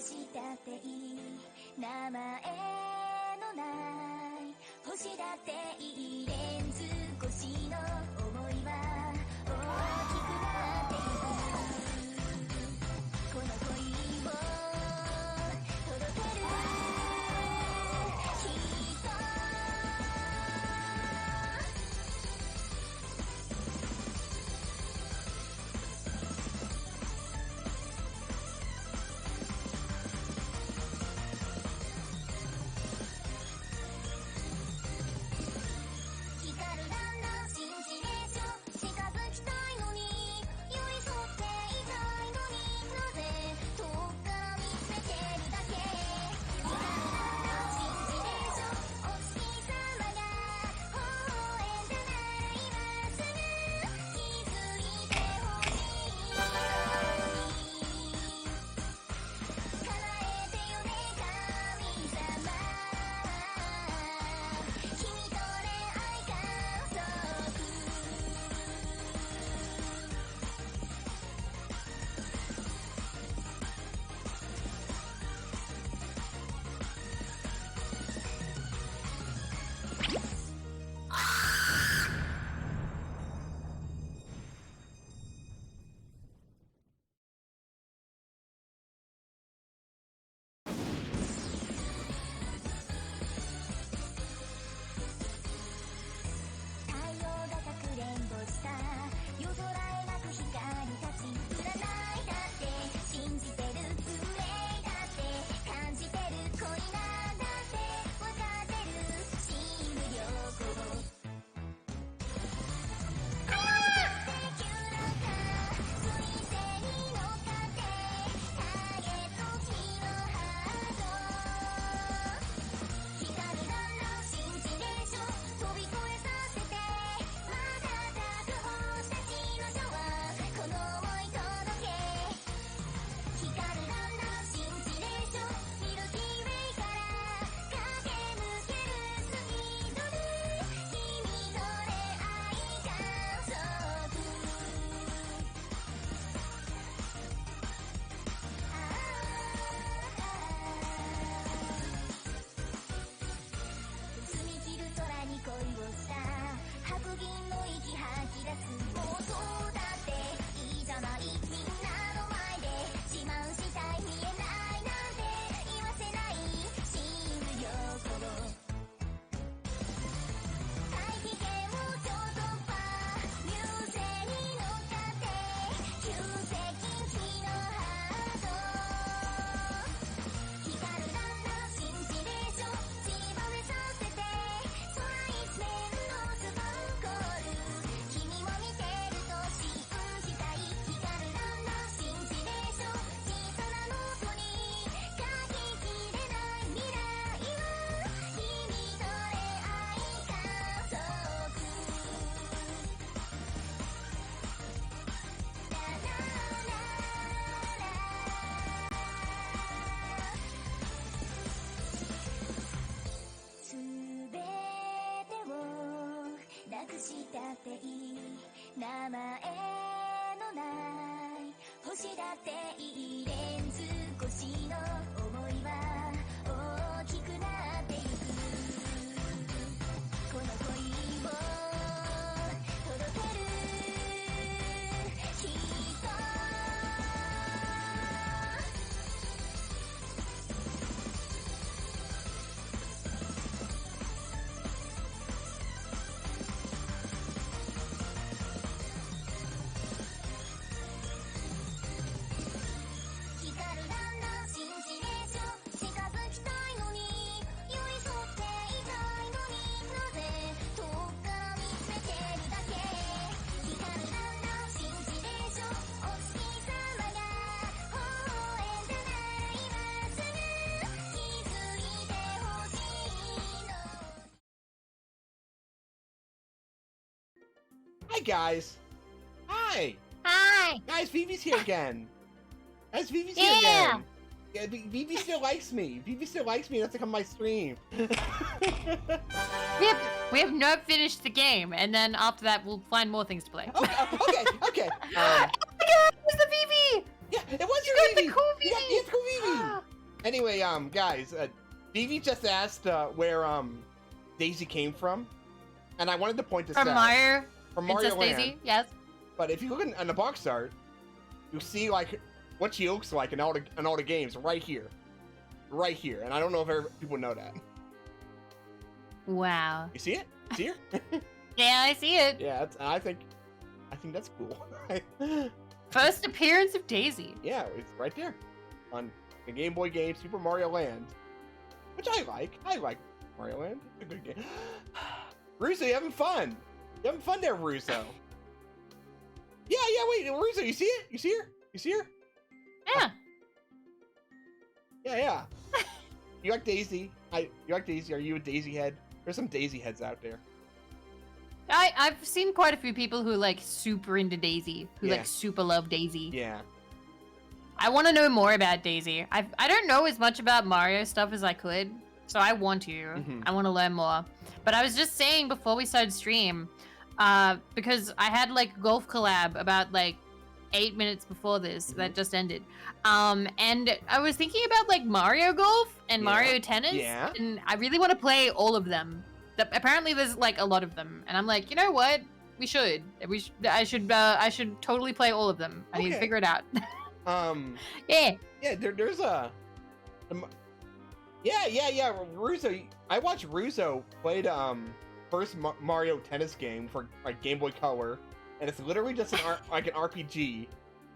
したっていい名前のない星だっていいレンズ越しの想いは大きくなっていくこの恋を届ける人光るだんだん信じれちょ近づきたいのに寄り添っていたいのになぜ遠くから見つめてるだけ光るだんだん信じれちょお月様が微笑んだなら今すぐ気づいてほしいのに叶えてよね神様君と恋愛観測太陽がかくれんぼした夜空描く光たち占いだって信じてる運命だって感じてる恋なんだってわかってる新無良子ああ地球なんか水星に乗っかってターゲット君のハート光るだんだん信じれちょ飛び越えさせて瞬く星たちのシャワーこの想い届け光るだんだん信じれちょミルキーウェイから駆け抜けるスピードで君と恋愛観測澄み切る空に恋をした白銀の息吐き出す妄想だっていいじゃないみんなの前で自慢したい見えないなんて言わせない新無良子大気圏を超突破流星に乗っかって急接近君のハート光るだんだん信じれちょ血まめさせて空一面のスパンコール君も見てると信じたい光るだんだん信じれちょ小さなノートに書ききれない未来は君と恋愛観測ララララすべてをなくしたっていい名前のない星だっていいレンズ越しの想いは大きくなってゆくこの恋を届ける人光るだんだん信じれちょ近づきたいのに寄り添っていたいのになぜ遠くから見つめてるだけ光るだんだん信じれちょお月様が微笑んだなら今すぐ気づいてほしいの Hi guys! Hi! Hi. Guys, Vivi's here again! Guys, Vivi's here again! Yeah, Vivi still likes me! Vivi still likes me, that's to come to my stream! We have not finished the game, and then after that we'll find more things to play. Okay! Oh my god, it was the VIVI! Yeah, it was You your got the Vivi! cool You got VIVI! the cool Vivi! Anyway, guys, Vivi just asked where Daisy came from, and I wanted to point this From out. Mario. From Mario Princess Land. Daisy. Yes. But if you look in the box art, you see like what she looks like in all the games right here, and I don't know if people know that. Wow. You see it? See her? Yeah, I see it. Yeah, I think that's cool. First appearance of Daisy. Yeah, it's right there on the Game Boy game Super Mario Land, which I like. I like Mario Land. It's a good game. Russo, you having fun? You having fun there, Russo? Yeah. Wait, Russo, you see it? You see her? You see her? Yeah. Yeah. You like Daisy? You like Daisy? Are you a Daisy head? There's some Daisy heads out there. I've seen quite a few people who like super into Daisy, who like super love Daisy. Yeah. I want to know more about Daisy. I don't know as much about Mario stuff as I could, so I want to. Mm-hmm. I want to learn more. But I was just saying before we started stream, because I had like golf collab about like 8 minutes before this that just ended. And I was thinking about like Mario Golf and Mario Tennis. Yeah. And I really want to play all of them. Apparently there's like a lot of them. And I'm like, you know what? I should totally play all of them. I need to figure it out. Yeah. Yeah, there's a... Yeah, Russo. I watched Russo play the first Mario Tennis game for like Game Boy Color, and it's literally just like an RPG,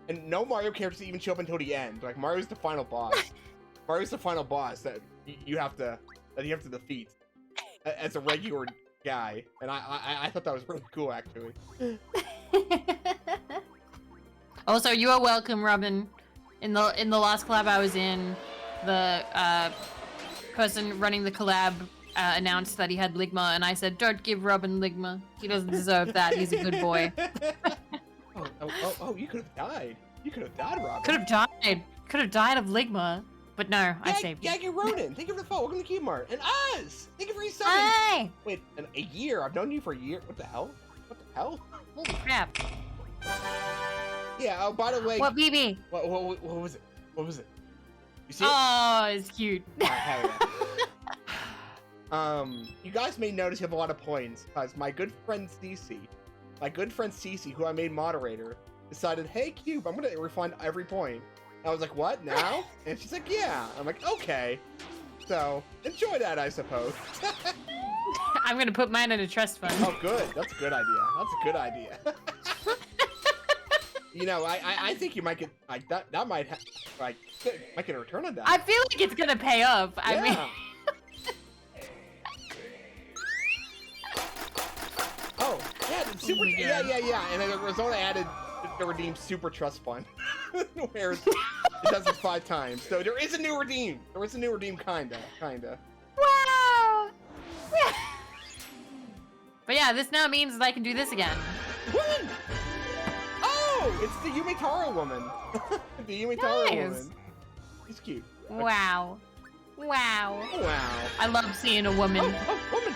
and no Mario characters even show up until the end. Like Mario's the final boss. Mario's the final boss that you have to defeat as a regular guy, and I thought that was really cool actually. Also, you are welcome, Robin. In the last collab I was in, the person running the collab announced that he had Ligma, and I said, "Don't give Robin Ligma. He doesn't deserve that. He's a good boy." Oh! You could have died. You could have died, Robin. Could have died. Could have died of Ligma, but no, I saved you. Yeah, you're Ronan. Thank you for the follow. Welcome to Keymart. And Oz! Thank you for your subbing. Hi! Wait, a year? I've known you for a year. What the hell? What the hell? Holy crap. Yeah, oh, by the way... What, BB? What was it? What was it? You see it? Oh, it's cute. You guys may notice you have a lot of points, because my good friend Cece, who I made moderator, decided, hey, Cube, I'm going to refund every point. And I was like, what, now? And she's like, yeah. I'm like, okay. So, enjoy that, I suppose. I'm going to put mine in a trust fund. Oh, good. That's a good idea. That's a good idea. You know, I think you might get, like, that might might get a return on that. I feel like it's going to pay off. Yeah. I mean... Oh, yeah, the super, yeah. And then Arizona added the redeem super trust fund, where it does it 5 times. So there is a new redeem. Kinda. Wow! But yeah, this now means that I can do this again. What? Oh, it's the Yumitaro woman. The Yumitaro woman. She's cute. Wow. Wow. Wow. I love seeing a woman. Oh, woman.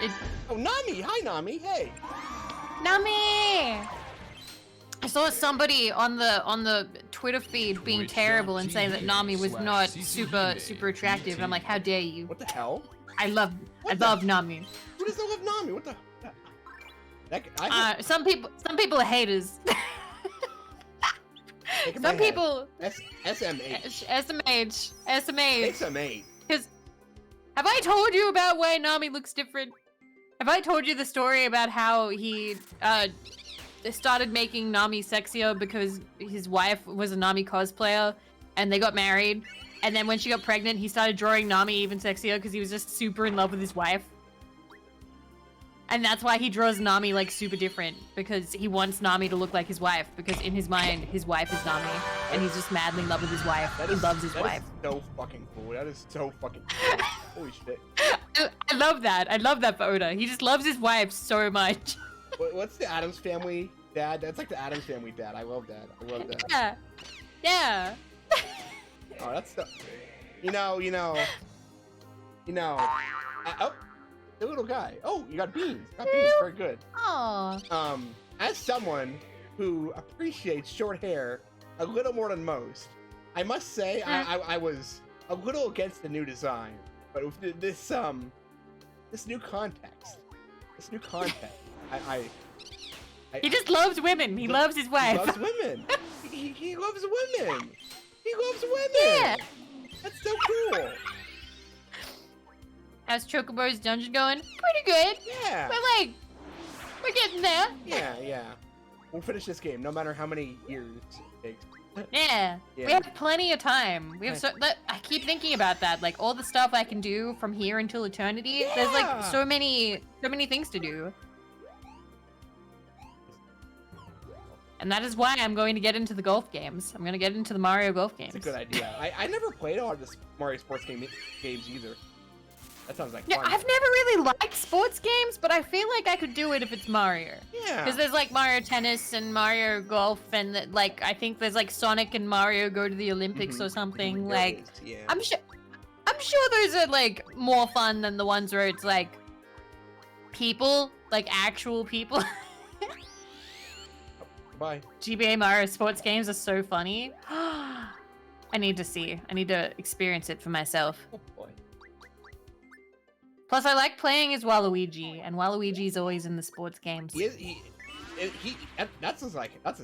Oh, Nami. Hi, Nami. Hey. Nami! I saw somebody on the Twitter feed being terrible and saying that Nami was not super attractive. And I'm like, how dare you? What the hell? I love Nami. Who doesn't love Nami? What the? Some people are haters. Some people. SMH. Because have I told you about why Nami looks different? Have I told you the story about how he started making Nami sexier because his wife was a Nami cosplayer and they got married, and then when she got pregnant he started drawing Nami even sexier because he was just super in love with his wife? And that's why he draws Nami like super different, because he wants Nami to look like his wife, because in his mind his wife is Nami and he's just madly in love with his wife. He loves his wife. That is so fucking cool. That is so fucking cool. Holy shit. I love that. I love that for Oda. He just loves his wife so much. What's the Addams Family dad? That's like the Addams Family dad. I love that. Yeah. Oh, that's the... You know. Oh, the little guy. Oh, you got beans. Very good. Aww. As someone who appreciates short hair a little more than most, I must say I was a little against the new design, but with this new context, I He just loves women. He loves his wife. He loves women. he loves women. He loves women. Yeah. That's so cool. How's Chocobo's dungeon going? Pretty good. Yeah. But like, we're getting there. Yeah. We'll finish this game, no matter how many years it takes. Yeah. Yeah. We have plenty of time. We have I keep thinking about that. Like all the stuff I can do from here until eternity. Yeah. There's like so many things to do. And that is why I'm going to get into the golf games. I'm going to get into the Mario golf games. It's a good idea. I never played a lot of the Mario sports games either. That sounds like Yeah, fun. I've never really liked sports games, but I feel like I could do it if it's Mario. Yeah. Because there's like Mario Tennis and Mario Golf, and like I think there's like Sonic and Mario go to the Olympics or something. There Like, is, yeah. I'm sure those are like more fun than the ones where it's like people, like actual people. Bye. GBA Mario sports games are so funny. I need to experience it for myself. Oh boy. Plus, I like playing as Waluigi, and Waluigi's always in the sports games. That's his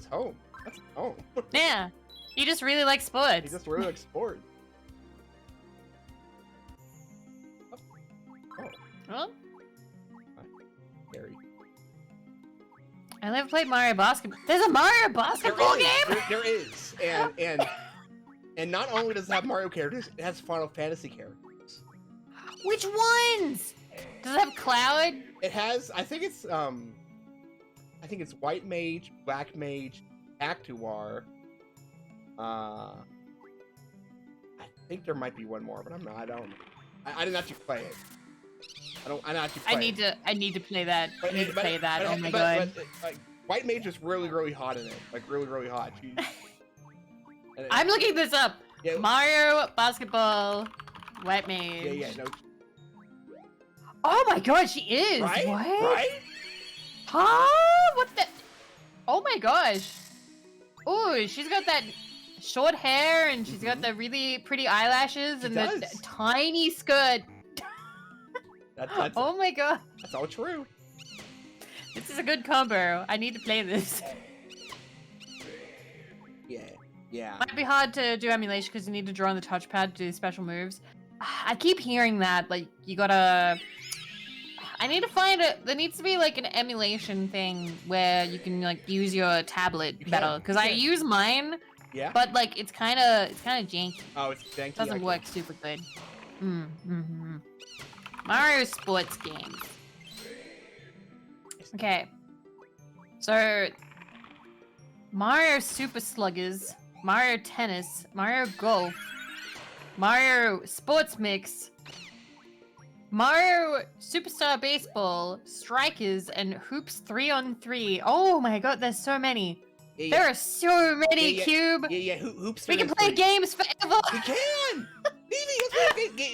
home. That's his home. Yeah, he just really likes sports. He just really likes sports. Oh, Huh? Gary. I never played Mario Basketball. There's a Mario Basketball game? There is, and not only does it have Mario characters, it has Final Fantasy characters. Which ones? Does it have Cloud? It has, I think it's White Mage, Black Mage, Actuar. I think there might be one more, but I don't. I didn't actually play it. I didn't actually play it. I need to play that. But- I need to but- play that. but- Oh my but- god. but, like, White Mage is really hot in it. Like really hot. I'm looking this up. Yeah. Mario Basketball White Mage. Yeah, no. Oh my god, she is. Right? What? Right? Huh? What the? Oh my gosh. Oh, she's got that short hair and she's got the really pretty eyelashes and the does. tiny skirt. That's Oh my god. That's all true. This is a good combo. I need to play this. Yeah. Might be hard to do emulation because you need to draw on the touchpad to do special moves. I keep hearing that, like, you gotta... I need to find it. There needs to be, like, an emulation thing where you can, like, use your tablet better. Because I use mine, Yeah. but, like, it's kind of janky. Oh, it's janky. Doesn't work super good. Mario sports games. Okay. So, Mario Super Sluggers, Mario Tennis, Mario Golf, Mario Sports Mix, Mario Superstar Baseball, Strikers, and Hoops 3-on-3. Oh my god, there's so many. Yeah, There are so many, Yeah, Cube. Yeah. Hoops. We can play games forever. We can.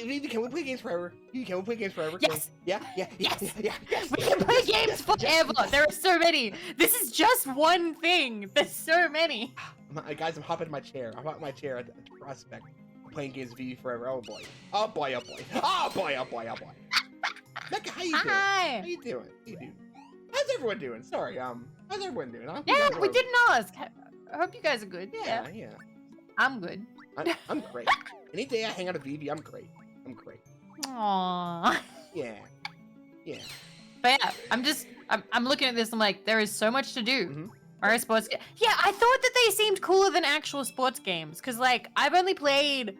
Vivi, can we play games forever? Can we play games forever? Yes. Yeah. Yes. Yes. We can play games forever. There are so many. This is just one thing. There's so many. Guys, I'm hopping in my chair. I'm out in my chair at the prospect. I'm playing games Vivi forever. Oh boy. Oh boy. Becca, how you doing? Hi. How you doing? How's everyone doing? Sorry. How's everyone doing? I hope you Yeah, guys we are- didn't ask. I hope you guys are good. Yeah. I'm good. I'm great. Any day I hang out with Vivi, I'm great. Aww. Yeah. But yeah, I'm looking at this. I'm like, there is so much to do. Mhm. Mario sports. Yeah, I thought that they seemed cooler than actual sports games. Cause like I've only played.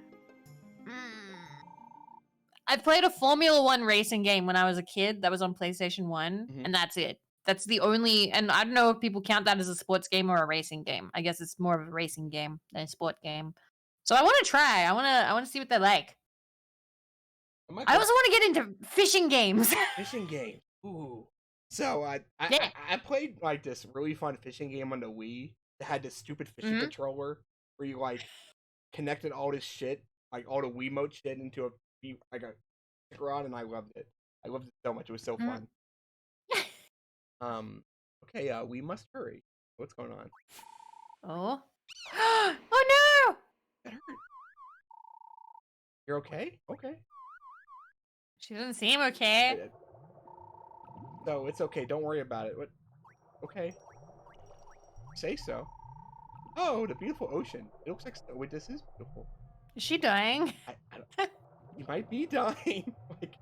I played a Formula One racing game when I was a kid. That was on PlayStation 1, Mhm. and that's it. That's the only. And I don't know if people count that as a sports game or a racing game. I guess it's more of a racing game than a sport game. So I want to try. I want to see what they're like. I also want to get into fishing games. Fishing game. Ooh. So Yeah. I played like this really fun fishing game on the Wii that had this stupid fishing controller where you like connected all this shit, like all the Wiimote shit into a rod, and I loved it. I loved it so much. It was so fun. Okay, we must hurry. What's going on? Oh. Oh no! That hurt. You're okay? Okay. She doesn't seem okay. So it's okay. Don't worry about it. What? Okay. Say so. Oh, the beautiful ocean. It looks like wait, this is beautiful. Is she dying? I don't, you might be dying. Like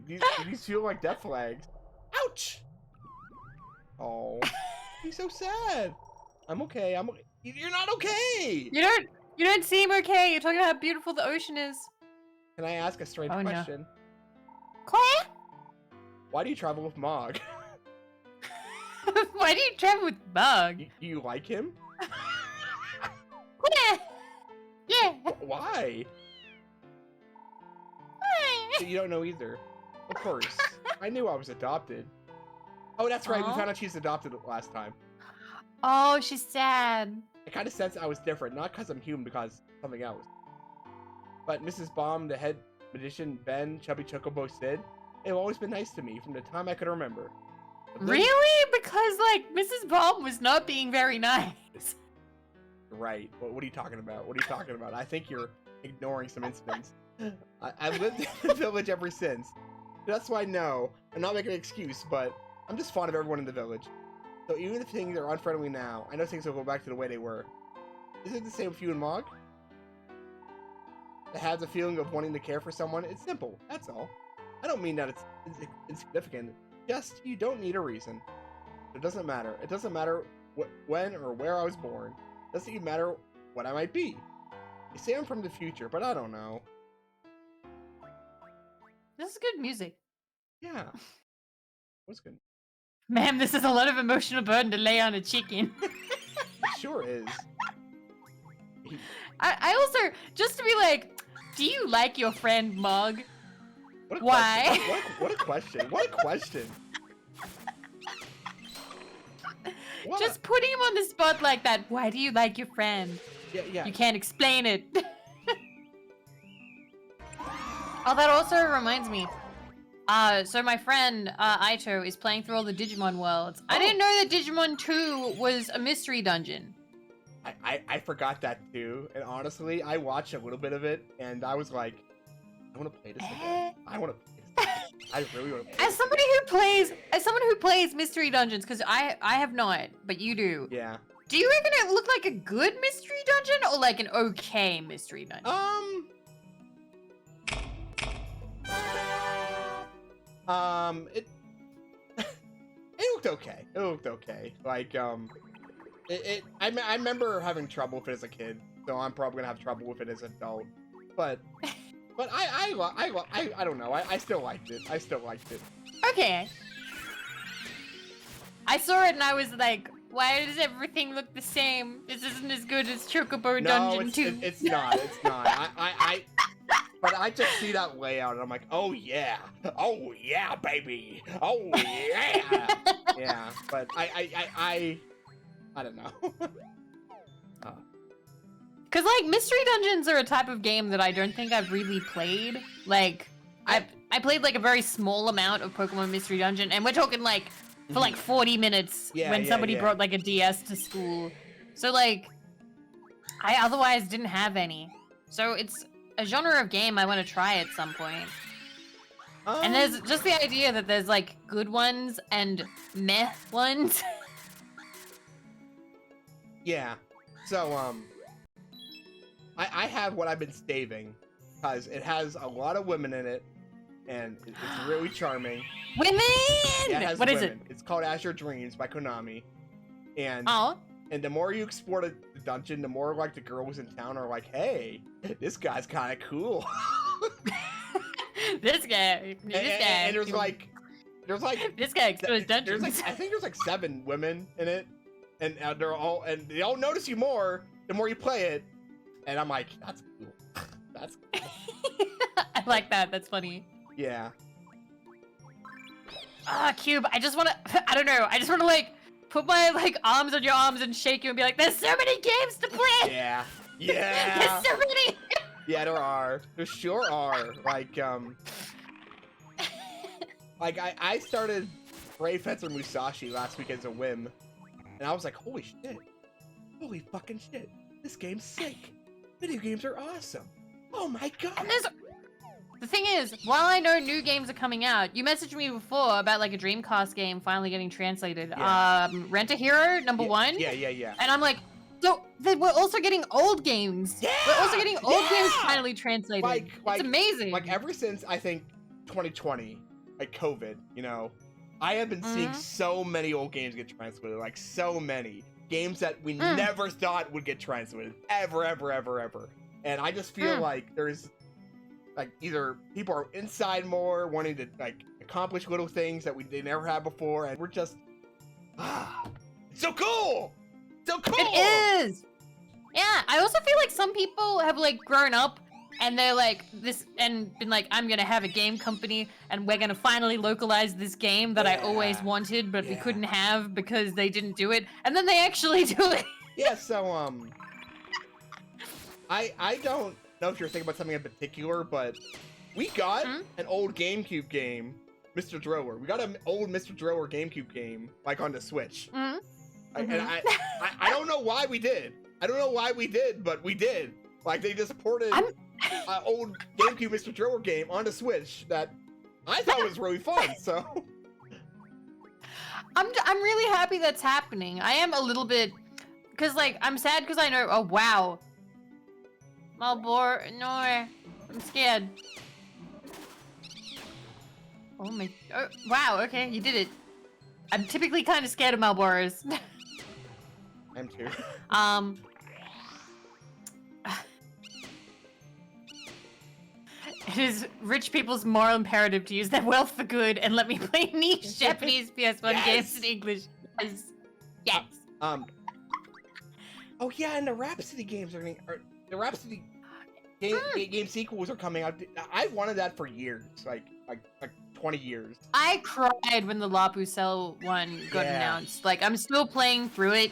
these feel like death flags. Ouch! Oh, he's so sad. I'm okay. I'm. You're not okay. You don't seem okay. You're talking about how beautiful the ocean is. Can I ask a strange question? No. Claire? Why do you travel with Mog? Why do you travel with Mog? Do you like him? Claire. Yeah. Why? So you don't know either. Of course. I knew I was adopted. Oh, that's right. We found out she's adopted last time. Oh, she's sad. I kind of sensed I was different, not because I'm human, because something else. But Mrs. Baum, the head magician, Ben, Chubby Chocobo, Sid, they've always been nice to me from the time I could remember. Really? Because, like, Mrs. Baum was not being very nice. Right. What are you talking about? What are you talking about? I think you're ignoring some incidents. I've lived in the village ever since. That's why I know. I'm not making an excuse, but I'm just fond of everyone in the village. So even if things are unfriendly now, I know things will go back to the way they were. Is it the same with you and Mog? To have the feeling of wanting to care for someone, it's simple, that's all. I don't mean that it's insignificant, just you don't need a reason. It doesn't matter. It doesn't matter when or where I was born. It doesn't even matter what I might be. They say I'm from the future, but I don't know. This is good music. Yeah. What's good? Ma'am, this is a lot of emotional burden to lay on a chicken. It sure is. I also, just to be like, do you like your friend Mog? What a Why? Question. What a question. What a question. What? Just putting him on the spot like that. Why do you like your friend? Yeah. You can't explain it. Oh, that also reminds me. So my friend, Aito, is playing through all the Digimon worlds. I didn't know that Digimon 2 was a mystery dungeon. I forgot that too, and honestly, I watched a little bit of it, and I was like, I want to play this again. I want to play this again. I really want to play As someone who plays mystery dungeons, because I have not, but you do. Yeah. Do you reckon it looked like a good mystery dungeon, or like an okay mystery dungeon? It it looked okay. It looked okay. Like, I remember having trouble with it as a kid, so I'm probably gonna have trouble with it as an adult. But I don't know. I still liked it. I still liked it. Okay. I saw it and I was like, why does everything look the same? This isn't as good as Chocobo Dungeon 2. It's not. It's not. But I just see that layout and I'm like, oh yeah, baby, oh yeah, yeah. But I don't know. Cause like mystery dungeons are a type of game that I don't think I've really played. Like I played like a very small amount of Pokemon Mystery Dungeon, and we're talking like for like 40 minutes when somebody brought like a DS to school. So like I otherwise didn't have any. So it's a genre of game I want to try at some point. And there's just the idea that there's like good ones and meh ones. Yeah. So I have what I've been staving, because it has a lot of women in it, and it's really charming. Women! Yeah, What is it? It's called Azure Dreams by Konami. And Oh. And the more you explore the dungeon, the more like the girls in town are like, hey, this guy's kind of cool. This guy. And there's like this guy explores dungeons. I think there's like 7 women in it, and they all notice you more the more you play it. And I'm like, that's cool. That's cool. I like that. That's funny. Yeah. Cube, I just want to, I don't know. I just want to like put my like arms on your arms and shake you and be like, there's so many games to play. Yeah. Yeah. There's so many. Yeah, there are. There sure are. Like I started Brave Fencer Musashi last week as a whim, and I was like, holy shit. Holy fucking shit. This game's sick. Video games are awesome. Oh my god. And the thing is, while I know new games are coming out, you messaged me before about like a Dreamcast game finally getting translated. Yeah. Rent a Hero #1. Yeah. And I'm like, so we're also getting old games. Yeah. We're also getting old games finally translated. Like, it's amazing. Like ever since I think 2020, like COVID, you know, I have been seeing so many old games get translated. Like so many games that we never thought would get translated ever. And I just feel like there's like either people are inside more, wanting to like accomplish little things that they never had before, and we're just it's so cool. So cool! It is! Yeah, I also feel like some people have like grown up and they're like this and been like, I'm gonna have a game company and we're gonna finally localize this game that I always wanted but we couldn't have because they didn't do it, and then they actually do it. Yeah, so I don't know if you're thinking about something in particular, but we got an old GameCube game, Mr. Drower. We got an old Mr. Drower GameCube game like on the Switch. And I don't know why we did. I don't know why we did, but we did. Like they just ported an old GameCube Mr. Drower game onto Switch that I thought was really fun. So I'm really happy that's happening. I am a little bit because like I'm sad because I know. Oh wow, Malbor, no, I'm scared. Oh my! Oh, wow. Okay, you did it. I'm typically kind of scared of Malboros. I'm too. It is rich people's moral imperative to use their wealth for good and let me play niche Japanese PS1 games in English. Yes. Oh yeah, and the Rhapsody games the Rhapsody game sequels are coming out. I wanted that for years, like 20 years. I cried when the Lapu Cell one got announced. Like I'm still playing through it.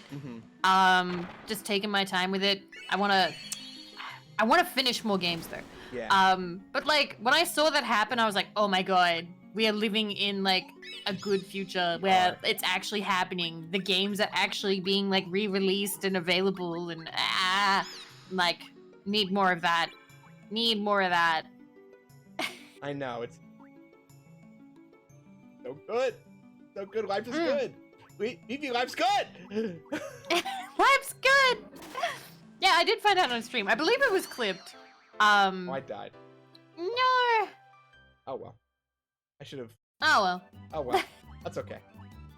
Just taking my time with it. I wanna finish more games though. Yeah. But like when I saw that happen, I was like, oh my god, we are living in like a good future where it's actually happening. The games are actually being like re-released and available, and like need more of that. Need more of that. I know, it's so good. So good. Life is good. VIVI, life's good. Life's good. Yeah, I did find out on stream. I believe it was clipped. Oh, I died. No. Oh well. I should have. Oh well. Oh well. That's okay.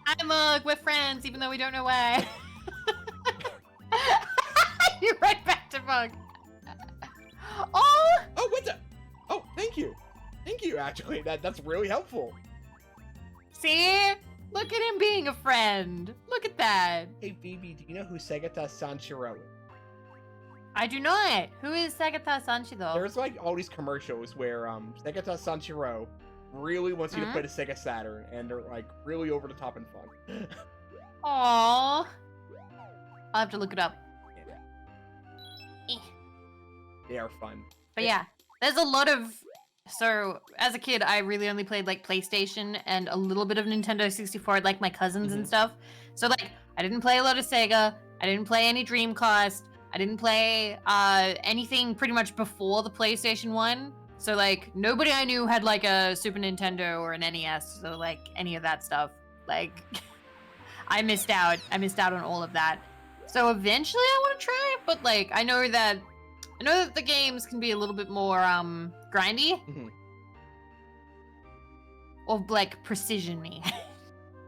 Hi Mug, we're friends, even though we don't know why. You're right back to Mug. Oh! Oh, what the? Oh, thank you. Thank you, actually. That's really helpful. See? Look at him being a friend. Look at that. Hey, VIVI, do you know who Segata Sanshiro is? I do not. Who is Segata Sanshiro? There's like all these commercials where Segata Sanshiro really wants you to play the Sega Saturn, and they're like really over the top and fun. Aww. I'll have to look it up. Yeah. They are fun. But yeah, there's a lot of... So, as a kid, I really only played, like, PlayStation and a little bit of Nintendo 64, like my cousins and stuff. So, like, I didn't play a lot of Sega, I didn't play any Dreamcast, I didn't play anything pretty much before the PlayStation 1. So, like, nobody I knew had, like, a Super Nintendo or an NES, so, like, any of that stuff. Like, I missed out. I missed out on all of that. So, eventually I want to try, but, like, I know that the games can be a little bit more, grindy. Or, like, precision-y.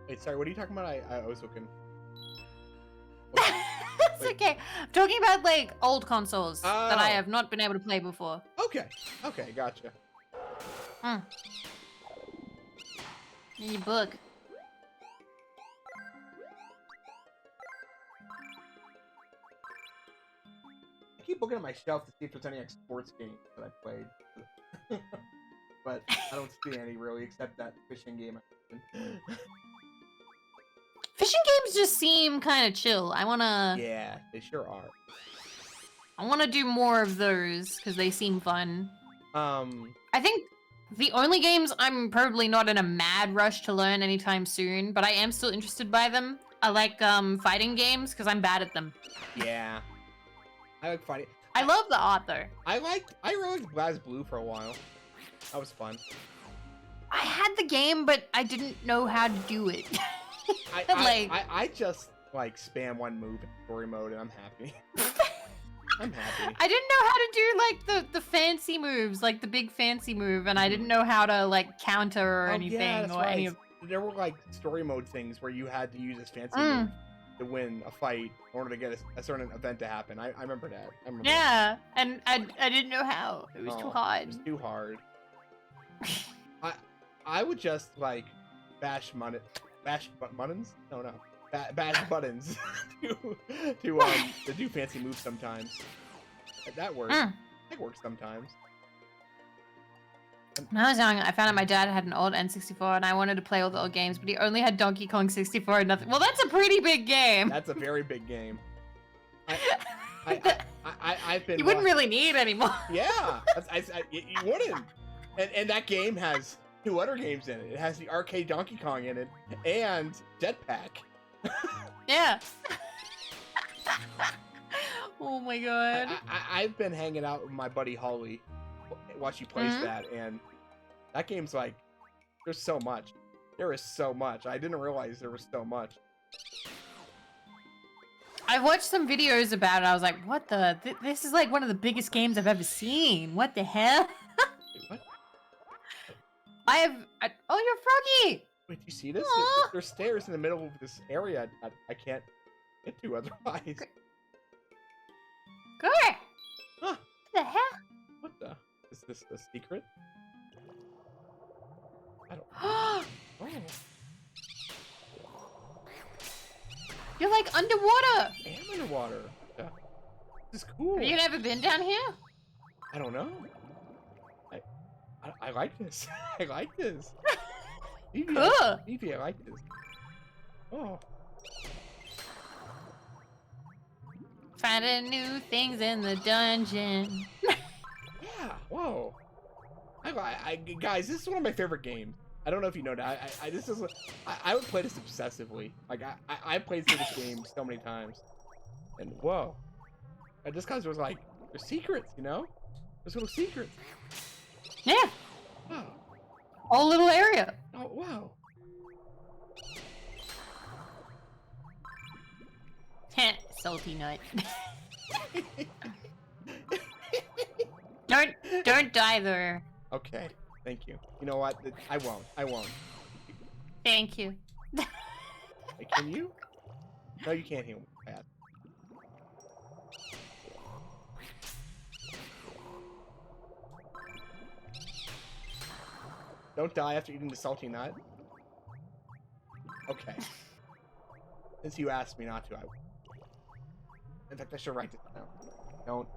Wait, sorry, what are you talking about? I was looking. It's okay. I'm talking about, like, old consoles that I have not been able to play before. Okay, gotcha. Your book. I keep looking at my shelf to see if there's any like, sports games that I played. But I don't see any really, except that fishing game. Fishing games just seem kind of chill. I wanna... Yeah, they sure are. I wanna do more of those, because they seem fun. I think the only games I'm probably not in a mad rush to learn anytime soon, but I am still interested by them, I like fighting games, because I'm bad at them. Yeah. I like fighting. I love the art though. I really liked Blaz Blue for a while. That was fun. I had the game, but I didn't know how to do it. I just like spam one move in story mode and I'm happy. I'm happy. I didn't know how to do like the fancy moves, like the big fancy move, and I didn't know how to like counter or anything that's or right. any of. There were like story mode things where you had to use this fancy move to win a fight in order to get a certain event to happen. I remember that. Yeah, and I didn't know how. It was too hard. It was too hard. I would just like bash buttons. No. Bash buttons to do fancy moves sometimes. That works. That works sometimes. When I was young, I found out my dad had an old N64 and I wanted to play all the old games, but he only had Donkey Kong 64 and nothing. Well, that's a pretty big game. That's a very big game. I've been. You wouldn't really need anymore. Yeah, you wouldn't. And that game has 2 other games in it. It has the arcade Donkey Kong in it and Jetpack. Yeah. Oh my god. I've been hanging out with my buddy Holly while she plays that, and that game's like, there's so much. There is so much. I didn't realize there was so much. I watched some videos about it. I was like, what the? This is like one of the biggest games I've ever seen. What the hell? Wait, what? Oh, you're Froggy! Wait, do you see this? Aww. There's stairs in the middle of this area I can't get to otherwise. Good. Huh. What the hell? What the? Is this a secret? I don't Oh. You're like underwater. I am underwater. This is cool. Have you never been down here? I don't know. I like this. I like this. VIVI, Cool. VIVI, I like this. Oh. Finding new things in the dungeon. Yeah. Whoa. Guys, this is one of my favorite games. I don't know if you know that. I would play this obsessively. Like I played through this game so many times. And whoa. Just because there was like, there's secrets, you know? There's little secrets. Yeah. Oh. Whole little area. Oh, wow. Salty nut. Don't die there. Okay. Thank you. You know what? I won't. I won't. Thank you. Hey, can you? No, you can't heal me. Bad. Don't die after eating the salty nut. Okay. Since you asked me not to, I will. In fact, I should write this down. Don't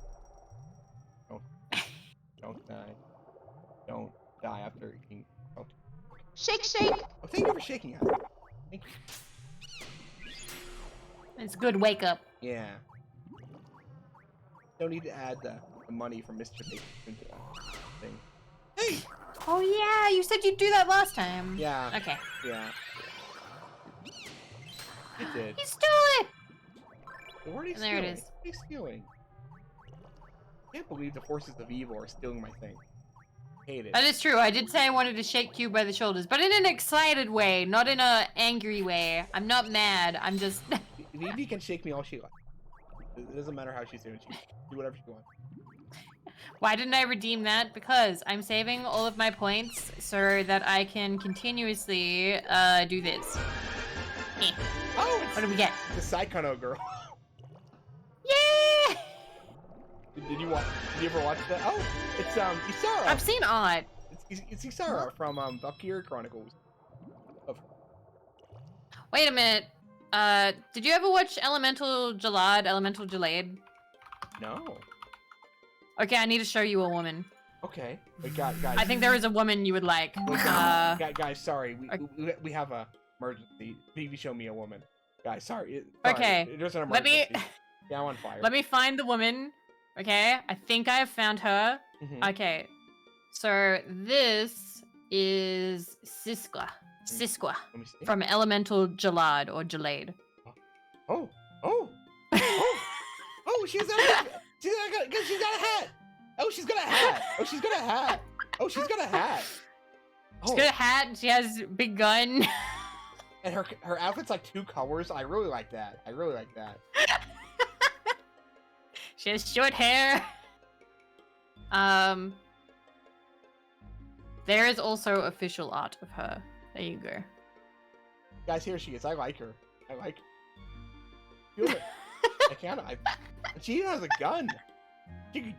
die. Don't die after eating salty. Shake, shake. Oh, thank you for shaking us. Thank you. It's a good wake up. Yeah. Don't need to add the money from Mr. Bacon into that thing. Hey! Oh yeah, you said you'd do that last time. Yeah. Okay. Yeah. It did. You stole it! What are you And there it stealing? is. What are you stealing? I can't believe the forces of evil are stealing my thing. Hate it. That is true. I did say I wanted to shake Q by the shoulders, but in an excited way, not in a angry way. I'm not mad. I'm just. VIVI can shake me all she likes. It doesn't matter how she's doing. She can do whatever she wants. Why didn't I redeem that? Because I'm saving all of my points so that I can continuously do this. Eh. Oh, it's What do we get? the Saikano girl. Yeah! Did you ever watch that? Oh, it's Isara. I've seen art. It's Isara from Valkyrie Chronicles. Wait a minute. Did you ever watch Elemental Jallade? No. Okay, I need to show you a woman. Okay. Wait, guys. I think there is a woman you would like. Wait, guys, sorry. We have a emergency. VIVI, show me a woman. Guys, sorry. Okay. There's an Let emergency. me Yeah, I'm on fire. let me find the woman. Okay, I think I have found her. Mhm. Okay, so this is Siskwa. Let me see. From Elemental Jallade or Jallade. Oh, she's She's got a hat. Oh, she's got a hat. Oh, she's got a hat. Oh, she's got a hat. She's got a hat. And she has a big gun. And her outfit's like 2 colors. I really like that. I really like that. She has short hair. There is also official art of her. There you go. Guys, here she is. I like her. I like her. Feel it. I can't. She even has a gun. She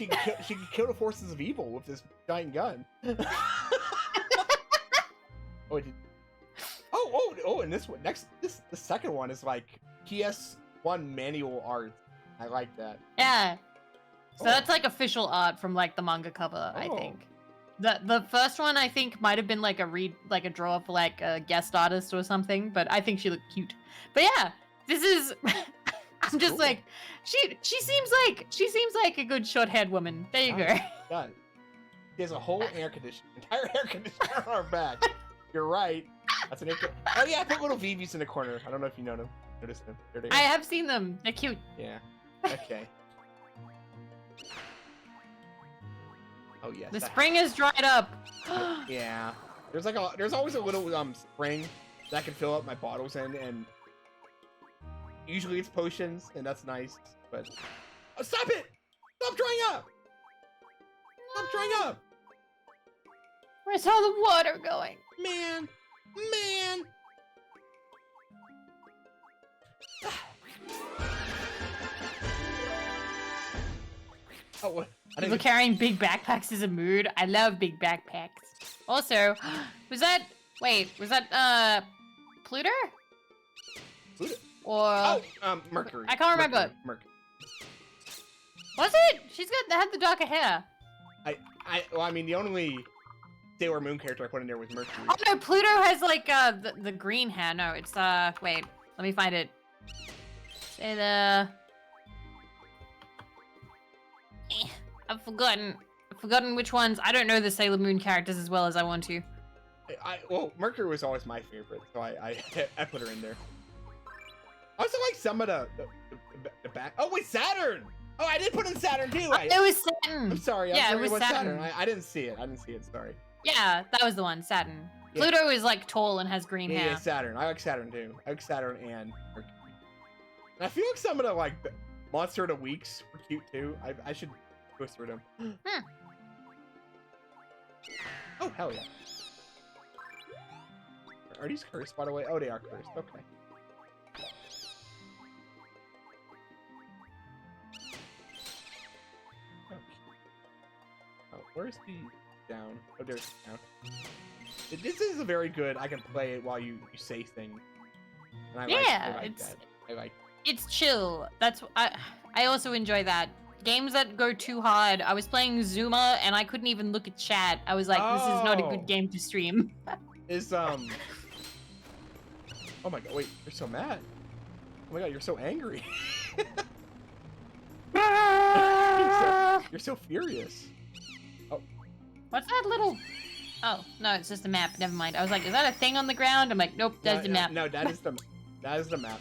can kill the forces of evil with this giant gun. And this one the second one is like PS1 manual art. I like that. Yeah. So that's like official art from like the manga cover, I think. The first one I think might have been like a draw for like a guest artist or something, but I think she looked cute. But yeah, this is I'm just like she seems like a good short-haired woman. There you go. God. She has a whole entire air conditioner on her back. You're right. That's an air Oh yeah, I put little VIVIs in the corner. I don't know if you know them. Notice them. There they are. I have seen them. They're cute. Yeah. Okay. Oh yes. The spring is dried up. Yeah. There's always a little spring that I can fill up my bottles in, and usually it's potions, and that's nice. But stop it! Stop drying up! Stop drying up! Where's all the water going? Man! Oh, what? People carrying big backpacks is a mood. I love big backpacks. Also, was that Pluto? Pluto? Or Mercury. I can't remember. Mercury. Was it? Had the darker hair. I mean, the only Sailor Moon character I put in there was Mercury. Oh no, Pluto has like the green hair. No, it's wait, let me find it. Say I've forgotten which ones. I don't know the Sailor Moon characters as well as I want to. Well, Mercury was always my favorite, so I put her in there. I also like some of the back. Oh wait, Saturn. Oh, I did put in Saturn too. It was Saturn. I'm sorry. Yeah, it was Saturn. I didn't see it. Sorry. Yeah, that was the one. Saturn. Yeah. Pluto is like tall and has green hair. Yeah, Saturn. I like Saturn too. I like Saturn and Mercury. And I feel like some of the like Monster of the Weeks were cute too. I should go through them. Oh hell yeah! Are these cursed, by the way? Oh, they are cursed. Okay. Oh, where's the down? Oh, there's the down. This is a very good. I can play it while you say things. And I like that. I like. It's chill. That's I also enjoy that. Games that go too hard. I was playing Zuma and I couldn't even look at chat. I was like, this is not a good game to stream. Oh my god, wait, you're so mad. Oh my god, you're so angry. you're so furious. Oh. What's that little... Oh, no, it's just a map. Never mind. I was like, is that a thing on the ground? I'm like, nope, that's the map. No, that is the map.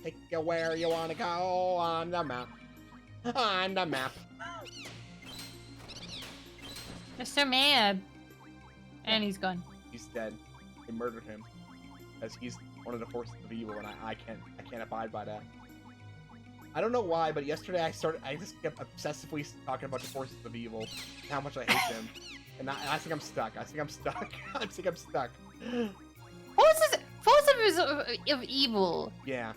Take you where you want to go on the map. On the map. They're so mad. And he's gone. He's dead. They murdered him. Because he's one of the forces of evil, and I can't abide by that. I don't know why, but yesterday I just kept obsessively talking about the forces of evil, and how much I hate them. And I think I'm stuck. I think I'm stuck. Forces of evil. Yeah.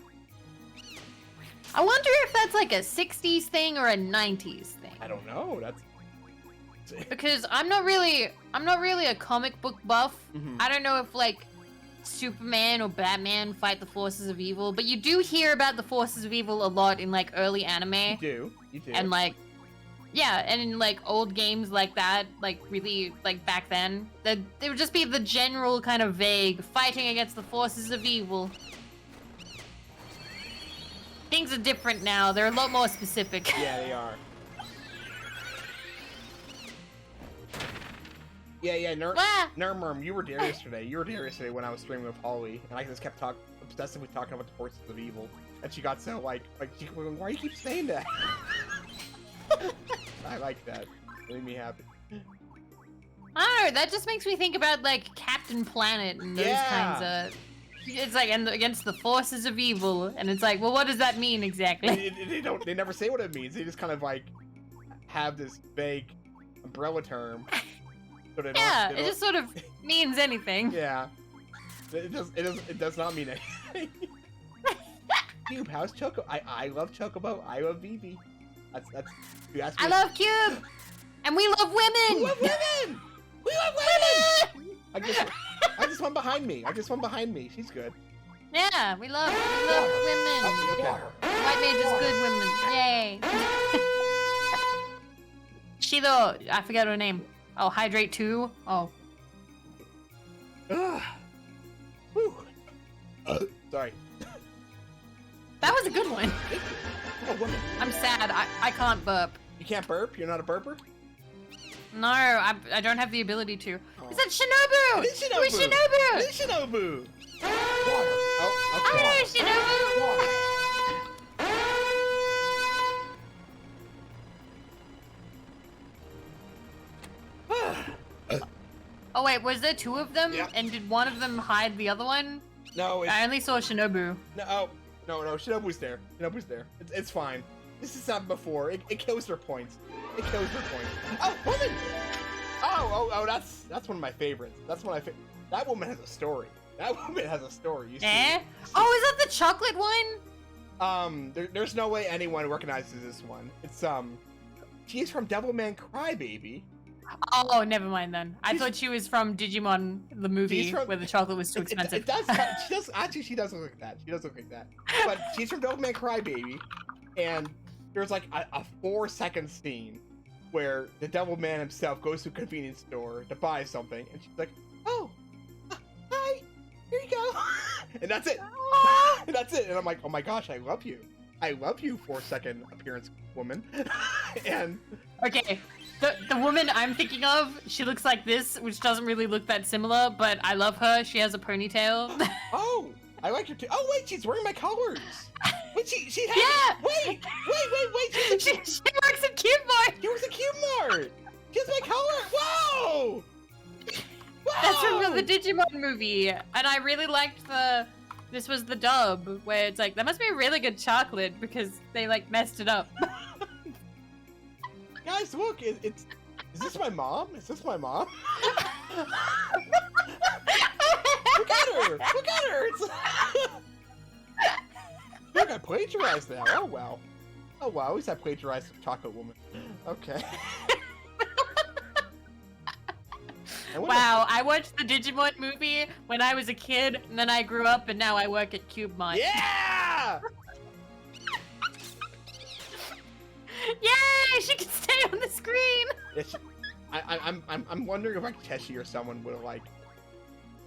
I wonder if that's like a 60s thing or a 90s thing. I don't know. That's because I'm not really a comic book buff. Mm-hmm. I don't know if like Superman or Batman fight the forces of evil, but you do hear about the forces of evil a lot in like early anime. You do. And like, yeah, and in like old games like that, like really like back then, that it would just be the general kind of vague fighting against the forces of evil. Things are different now. They're a lot more specific. Yeah, they are. Yeah, Ah! Nurmurm, you were there yesterday. You were there yesterday when I was streaming with Holly, and I just kept obsessively talking about the forces of evil, and she got so like, she was going, why do you keep saying that? I like that. It made me happy. I don't know, that just makes me think about like Captain Planet and those kinds of. It's like against the forces of evil, and it's like, well, what does that mean exactly? They never say what it means. They just kind of like have this vague umbrella term. So they don't, it just sort of means anything. Yeah, it does not mean anything. Cube, how's Choco? I love Chocobo. I love Vivi. That's. You asked me. I love Cube, and we love women. We love women. We love women. I just one behind me. She's good. Yeah, we love women. Okay. White mage is good women. Yay. Shido, I forgot her name. Oh, Hydrate 2. Oh. Whew. Sorry. That was a good one. Oh, woman. I'm sad. I can't burp. You can't burp? You're not a burper? No, I don't have the ability to. Is that Shinobu? It is Shinobu! Who is Shinobu? It is Shinobu! Oh, okay. hello, Shinobu! Oh wait, was there two of them? Yeah. And did one of them hide the other one? No, I only saw Shinobu. No, Shinobu's there. It's fine. This has happened before. It kills their points. Oh, woman! Oh, that's one of my favorites. That woman has a story. You see? Eh? Oh, is that the chocolate one? There's no way anyone recognizes this one. It's she's from Devilman Crybaby. Oh, never mind then. I thought she was from Digimon, the movie where the chocolate was too expensive. She does look like that. But she's from Devilman Crybaby, and there's like a 4-second scene where the Devilman himself goes to a convenience store to buy something, and she's like, "Oh, hi, here you go," and that's it. And that's it. And I'm like, "Oh my gosh, I love you, 4-second appearance woman." And okay, the woman I'm thinking of, she looks like this, which doesn't really look that similar, but I love her. She has a ponytail. Oh, I like her too. Oh wait, she's wearing my colors. Wait, she has. Yeah. Wait. She works at Cube Mart. She was a Cube Mart. She has my color. Whoa. That's from the Digimon movie, and I really liked this was the dub, where it's like, that must be a really good chocolate, because they like messed it up. Guys, look, is this my mom? Look at her! Look, I plagiarized that. Oh wow. At least I plagiarized the chocolate woman. Okay. Wow, I watched the Digimon movie when I was a kid, and then I grew up, and now I work at Cube Mart. Yeah! Yay! She can stay on the screen. Yeah, I'm wondering if like Teshi or someone would like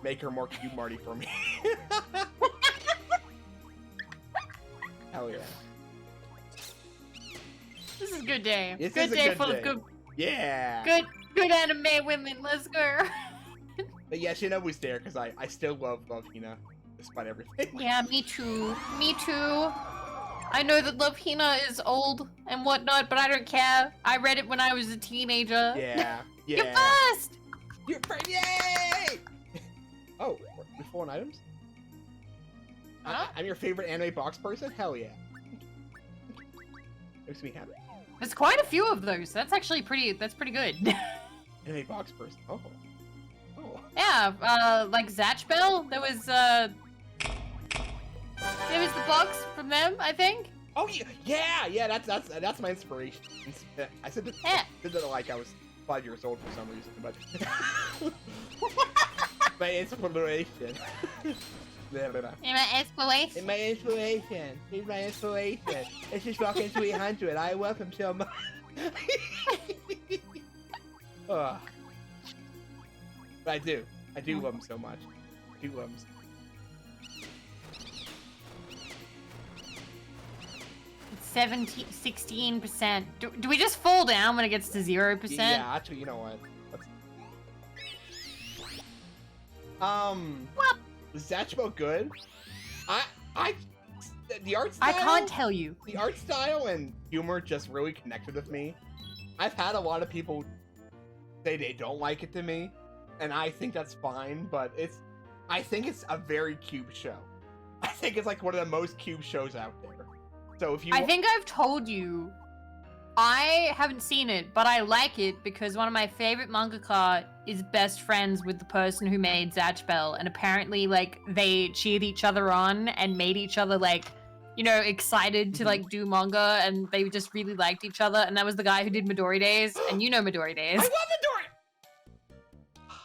make her more Cube Marty for me. Hell yeah! This is a good day. This Good is a day good full day. of good. Yeah. Good anime women. Let's go. But yeah, Shinobu's there because I still love Hina despite everything. Yeah, me too. I know that Love Hina is old and whatnot, but I don't care. I read it when I was a teenager. Yeah. You're first! You're first! Yay! Oh, we full on items? Huh? I'm your favorite anime box person? Hell yeah. Makes me happy. There's quite a few of those. That's actually pretty good. Anime box person. Oh. Yeah, like Zatchbell, there was the box from them, I think. Oh yeah, that's my inspiration. I said that, did that like I was 5 years old for some reason, but my inspiration. My inspiration. He's my inspiration. It's just fucking 300. I love him so much. But I do love him so much. I do love him so much. 16%. Do we just fall down when it gets to 0%? Yeah, actually, you know what? Well, Was Zatchmo good? The art style. I can't tell you. The art style and humor just really connected with me. I've had a lot of people say they don't like it to me, and I think that's fine. But I think it's a very cute show. I think it's like one of the most cute shows out there. So if you, I think I've told you. I haven't seen it, but I like it because one of my favorite mangaka is best friends with the person who made Zatch Bell, and apparently, like, they cheered each other on and made each other, like, you know, excited to, like, do manga, and they just really liked each other, and that was the guy who did Midori Days, and you know Midori Days. I love Midori!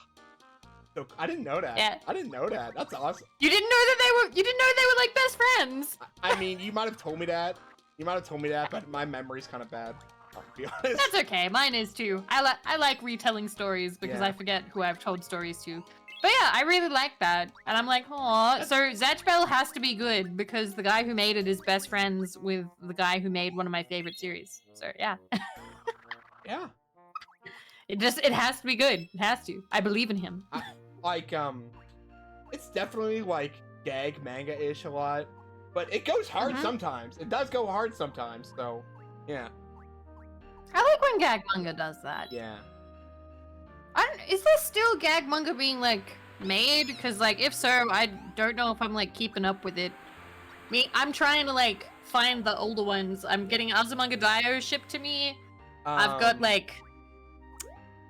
So, I didn't know that. Yeah. I didn't know that. That's awesome. You didn't know they were, like, best friends! I mean, you might have told me that. But my memory's kind of bad. I'll be honest. That's okay, mine is too. I like retelling stories because Yeah. I forget who I've told stories to. But yeah, I really like that. And I'm like, aw. So Zatch Bell has to be good because the guy who made it is best friends with the guy who made one of my favorite series. So yeah. Yeah. It has to be good. It has to. I believe in him. It's definitely like gag manga-ish a lot, but it goes hard sometimes. It does go hard sometimes, so yeah. I like when gag manga does that. Yeah. Is there still gag manga being like made? Because like if so, I don't know if I'm like keeping up with it. I'm trying to like find the older ones. I'm getting Azumanga Daioh shipped to me. I've got like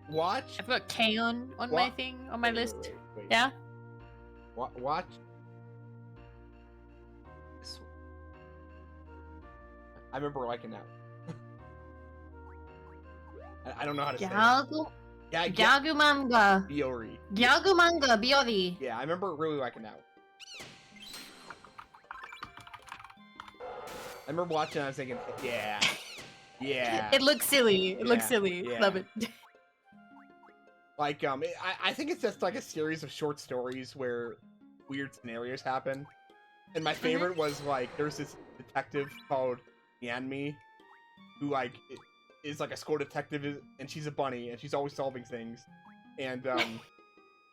Watch. I've got K-On! On my thing on my list. Wait. Yeah. Watch. I remember liking that. I don't know how to say it. Yeah, Gyagu manga. Biori. Gyagu manga Biori. Yeah, I remember really liking that. I remember watching it, I was thinking, yeah. Yeah. It looks silly. It looks silly. Yeah. Love it. Like, I think it's just like a series of short stories where weird scenarios happen. And my favorite was like, there's this detective called Yanmi, who like is like a school detective, and she's a bunny, and she's always solving things. And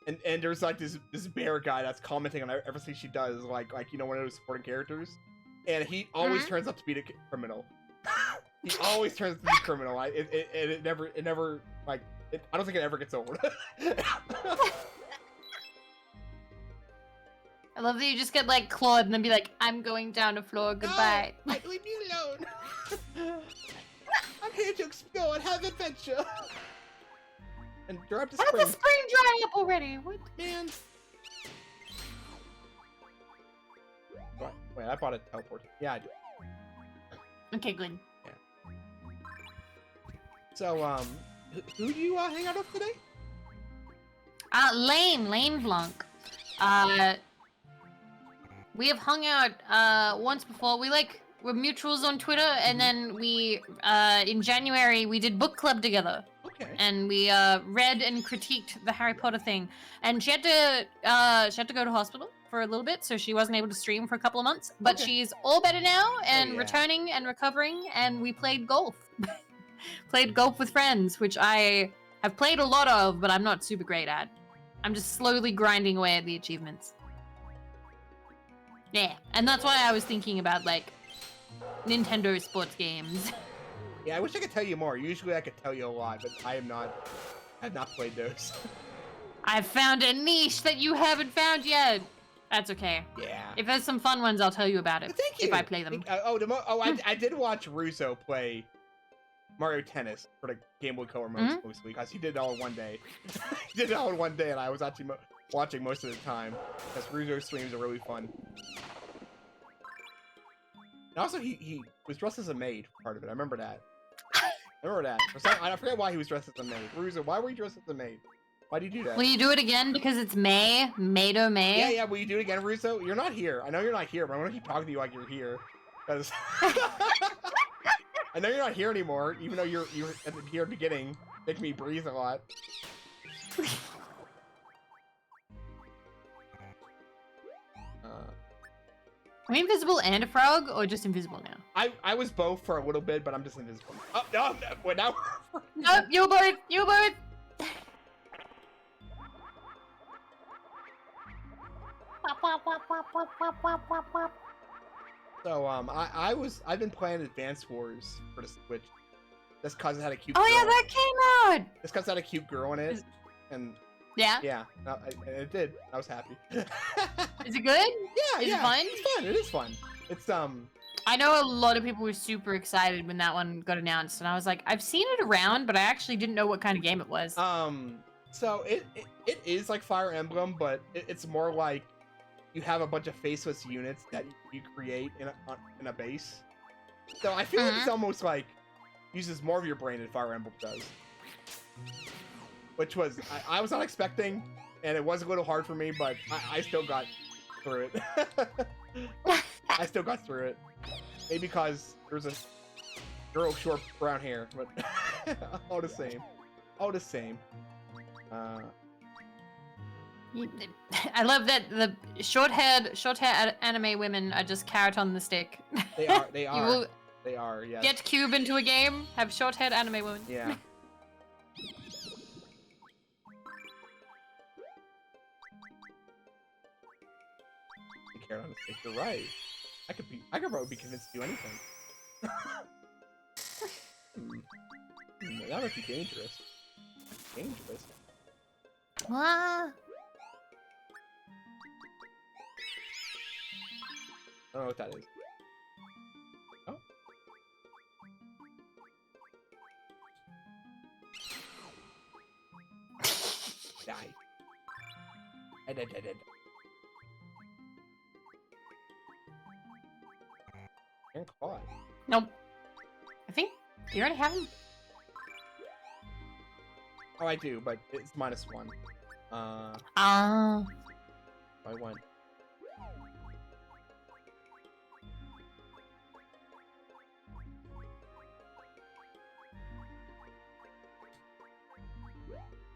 and there's like this bear guy that's commenting on everything she does, like you know, one of those supporting characters. And he always turns out to be the criminal. He always turns out to be the criminal. It never like. I don't think it ever gets old. I love that you just get like clawed and then be like, I'm going down the floor, goodbye. No, leave me alone. I'm here to explore and have adventure. And you're up to How did spring. the spring dry up already? What? Man. Wait, I bought a teleport. Yeah, I do. Okay, good. So, who do you hang out with today? Lane Blanc. We have hung out once before. We're mutuals on Twitter, and then we in January we did book club together. Okay. And we read and critiqued the Harry Potter thing. And she had to go to hospital for a little bit, so she wasn't able to stream for a couple of months. But she's all better now and returning and recovering, and we played golf. Played golf with friends, which I have played a lot of, but I'm not super great at. I'm just slowly grinding away at the achievements. Yeah, and that's why I was thinking about, like, Nintendo sports games. Yeah, I wish I could tell you more. Usually I could tell you a lot, but I have not played those. I've found a niche that you haven't found yet. That's okay. Yeah. If there's some fun ones, I'll tell you about it. Thank you. If I play them. I did watch Russo play Mario Tennis for the Game Boy Color mostly, because he did it all in one day. He did it all in one day, and I was actually watching most of the time, because Russo streams are really fun. And also, he was dressed as a maid for part of it. I remember that. I forget why he was dressed as a maid. Russo, why were you dressed as a maid? Why did you do that? Will you do it again because it's May? May-do May? Yeah, will you do it again, Russo? You're not here. I know you're not here, but I'm gonna keep talking to you like you're here. Because I know you're not here anymore, even though you're here at the beginning, making me breathe a lot. Are we invisible and a frog, or just invisible now? I was both for a little bit, but I'm just invisible. Oh, no, wait, now Nope, you're both! You're both! So I've been playing Advance Wars for the Switch. Just cause it had a cute. Oh girl. yeah, that came out. Just cause it had a cute girl in it, and Yeah. yeah, no, it did. I was happy. Is it good? Yeah, Is yeah. it fun? It's fun. It is fun. It's I know a lot of people were super excited when that one got announced, and I was like, I've seen it around, but I actually didn't know what kind of game it was. So it is like Fire Emblem, but it's more like you have a bunch of faceless units that you create in a base. So I feel like it's almost like uses more of your brain than Fire Emblem does, which was I was not expecting, and it was a little hard for me, but I still got through it. I still got through it. Maybe because there's a girl with short brown hair, but all the same. All the same. I love that the short-haired anime women are just carrot on the stick. They are. They You are. will They are. Yes. get Cube into a game, have short-haired anime women. Yeah. Carrot on the stick. You're right. I could probably be convinced to do anything. That might be dangerous. Dangerous. Ah. I don't know what that is. Oh. Die. I did. You're caught. Nope. I think you already have him. Oh, I do, but it's -1. Ah. By 1.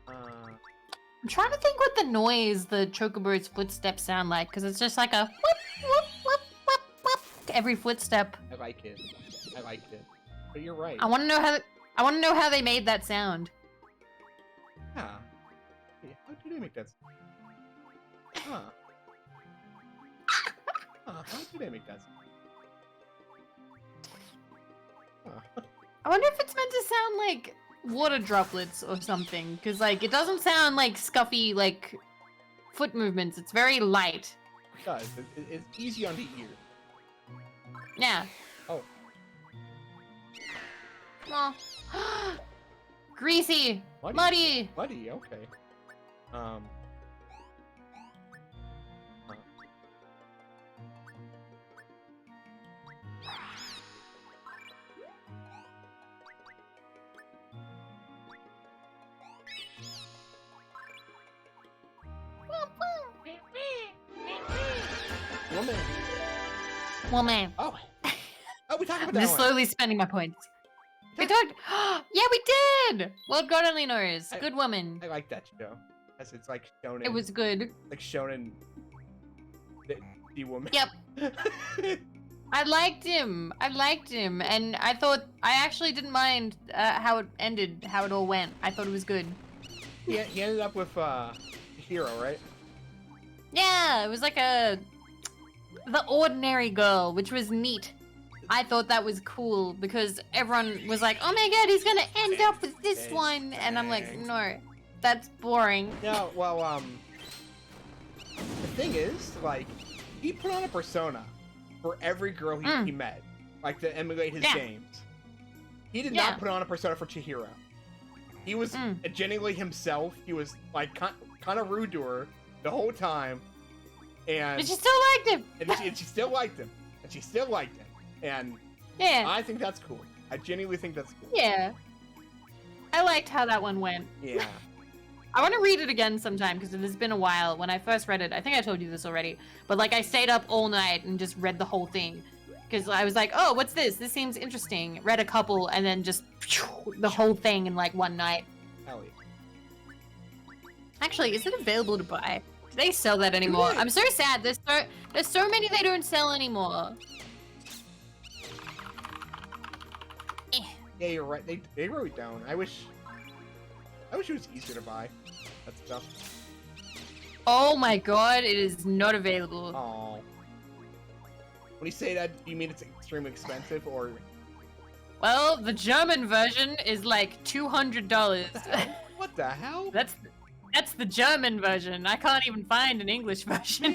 I'm trying to think what the noise the Chocobo's footsteps sound like, because it's just like a whoop, whoop, whoop, whoop, whoop, every footstep. I like it. I like it. But you're right. I want to know how they made that sound. Yeah. Hey, how do they make that? Huh. How do they make that? Huh. I wonder if it's meant to sound like water droplets or something, because like it doesn't sound like scuffy like foot movements. It's very light. It does. It's easy on the ear. Yeah. Oh. Oh. Greasy. Muddy. Muddy. Muddy. Okay. Woman. Woman. Oh. Oh, we talked about I'm that just one. slowly spending my points. We talked. Yeah, we did. World God only knows. Good woman. I like that show. As it's like shonen. It was good. like shonen. The woman. Yep. I liked him, and I thought I actually didn't mind how it ended, how it all went. I thought it was good. He ended up with Hero, right? Yeah, it was like the ordinary girl, which was neat. I thought that was cool because everyone was like, "Oh my god, he's gonna end up with this one," and I'm like, "No, that's boring." No, well, the thing is, like, he put on a persona for every girl he met, like to emulate his games. He did not put on a persona for Chihiro. He was genuinely himself. He was like kind of rude to her the whole time, and But she still liked him. and she still liked him, and she still liked him, and Yeah. I think that's cool. I genuinely think that's cool. Yeah. I liked how that one went. Yeah. I want to read it again sometime because it has been a while. When I first read it, I think I told you this already, but like I stayed up all night and just read the whole thing because I was like, oh, what's this? This seems interesting. Read a couple and then just the whole thing in like one night. Hell yeah. Actually, is it available to buy? Do they sell that anymore? I'm so sad. There's so many they don't sell anymore. Yeah, you're right. They wrote it down. I wish it was easier to buy that stuff. Oh my god, it is not available. Oh. When you say that, do you mean it's extremely expensive, or? Well, the German version is like $200. What the hell? That's the German version. I can't even find an English version.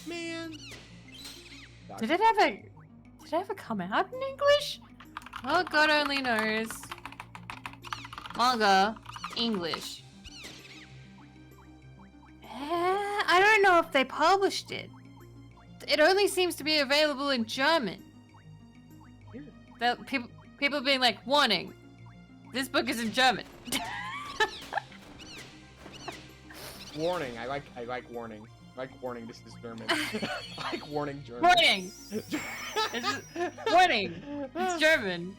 Man. Did it ever come out in English? Well, God only knows. Manga, English. I don't know if they published it. It only seems to be available in German. That people being like, warning, this book is in German. Warning. I like warning. I like warning. This is German. I like warning German. Warning. Warning. It's German.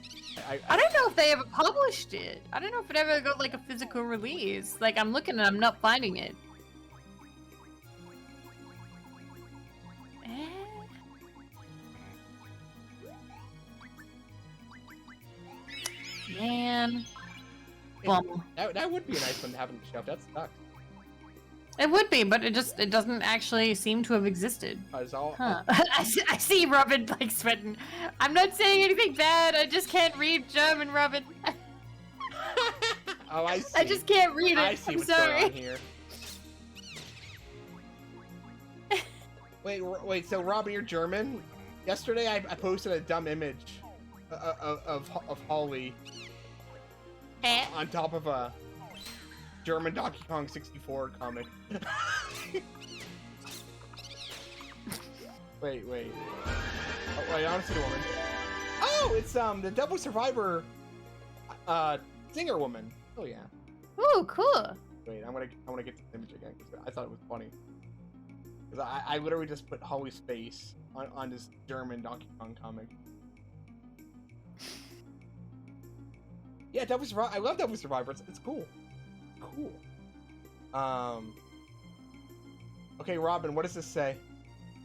I don't know if they ever published it. I don't know if it ever got like a physical release. Like I'm looking and I'm not finding it. Man. Bum. That would be a nice one to have on the shelf. That sucks. It would be, but it doesn't actually seem to have existed. Huh. I see Robin like sweating. I'm not saying anything bad. I just can't read German, Robin. Oh, I see. I just can't read it. I see I'm what's sorry. going on here. Wait. So Robin, you're German? Yesterday, I posted a dumb image of Holly on top of a German Donkey Kong 64 comic. Wait. Oh, wait, honestly, woman. Oh, it's the Devil Survivor singer woman. Oh yeah. Ooh, cool. Wait, I wanna get this image again because I thought it was funny. Because I literally just put Holly's face on this German Donkey Kong comic. Yeah, Devil Survivor. I love Devil Survivor. It's cool. Cool. Okay, Robin, what does this say?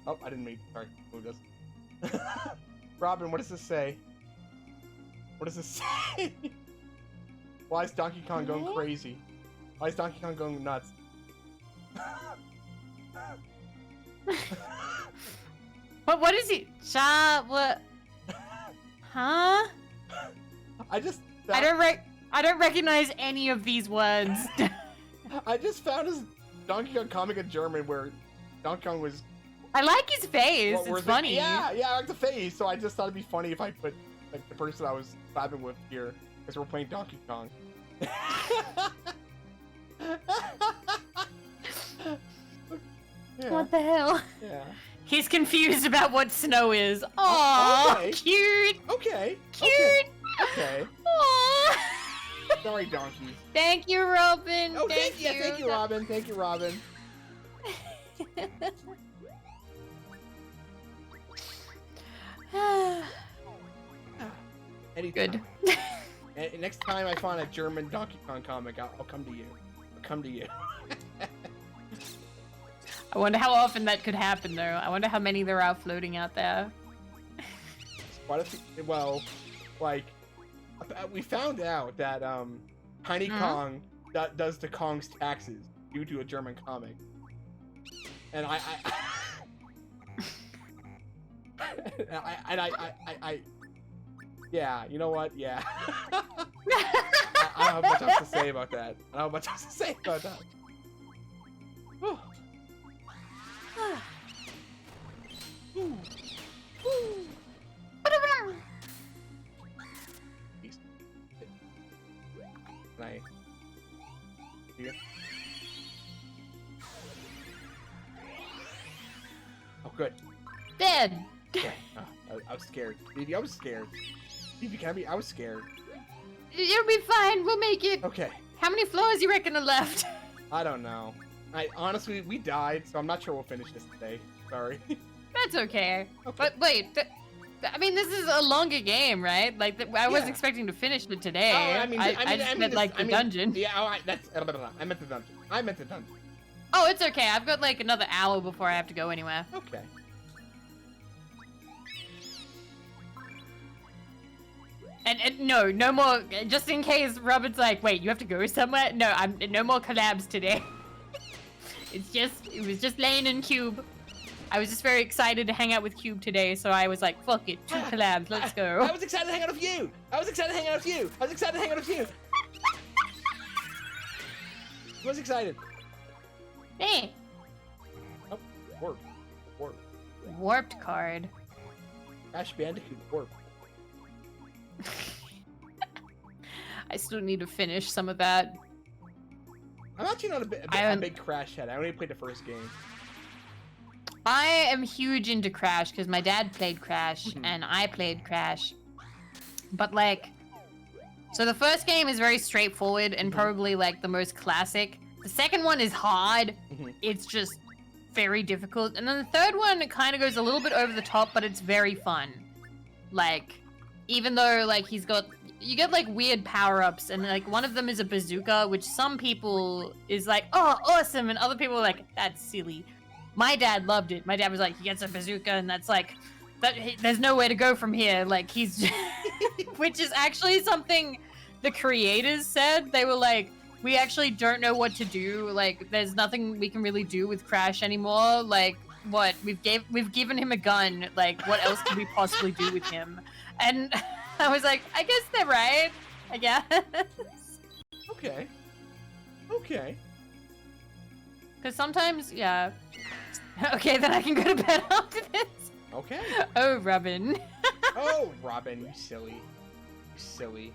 Oh, I didn't mean. Sorry, move this. Robin, what does this say? What does this say? Why is Donkey Kong going crazy? Why is Donkey Kong going nuts? What is he? What? Huh? I don't recognize any of these words. I just found his Donkey Kong comic in German where Donkey Kong was. I like his face. It's funny. Yeah, I like the face. So I just thought it'd be funny if I put like the person I was vibing with here because we're playing Donkey Kong. Yeah. What the hell? Yeah. He's confused about what snow is. Aww, okay. Cute. Okay. Cute. Okay. Aww. Sorry, donkey. Thank you, Robin. Oh, thank you. Thank you, Robin. Thank you, Robin. Anytime. Good. Next time I find a German Donkey Kong comic, I'll come to you. I'll come to you. I wonder how often that could happen, though. I wonder how many there are floating out there. Quite a few, well, like, we found out that Tiny Kong does the Kong's taxes due to a German comic, and I yeah, you know what? Yeah. I don't have much else to say about that. Whew. Peace. Can I? Here. Oh, good. Dead. Okay. I was scared. Baby, I was scared. Baby, I was scared. It'll be fine. We'll make it. Okay. How many floors you reckon are left? I don't know. Honestly, we died, so I'm not sure we'll finish this today. Sorry. That's okay. Okay. But wait, I mean, this is a longer game, right? Like, I wasn't expecting to finish it today. Oh, I just meant, the dungeon. Yeah, alright, I meant the dungeon. Oh, it's okay. I've got like another hour before I have to go anywhere. Okay. And no more. Just in case Robin's like, wait, you have to go somewhere. No, no more collabs today. It was just Lane and Cube. I was just very excited to hang out with Cube today, so I was like, fuck it, 2 collabs, let's go. I was excited to hang out with you. I was excited to hang out with you. I was excited to hang out with you. I was excited. Hey. Oh, warp. Warped card. Crash Bandicoot warp. I still need to finish some of that. I'm actually not a big Crash head. I only played the first game. I am huge into Crash because my dad played Crash and I played Crash. But like, so the first game is very straightforward and probably like the most classic. The second one is hard. It's just very difficult. And then the third one, it kind of goes a little bit over the top, but it's very fun. Like, even though like you get like weird power-ups and like one of them is a bazooka, which some people is like, oh, awesome. And other people are like, that's silly. My dad loved it. My dad was like, he gets a bazooka and that's like, there's nowhere to go from here. Like he's, which is actually something the creators said. They were like, we actually don't know what to do. Like there's nothing we can really do with Crash anymore. Like what? We've given him a gun. Like what else can we possibly do with him? And I was like, I guess they're right. I guess. Okay. Because sometimes, yeah. Okay, then I can go to bed after this. Okay. Oh, Robin. Oh, Robin, you silly. You silly.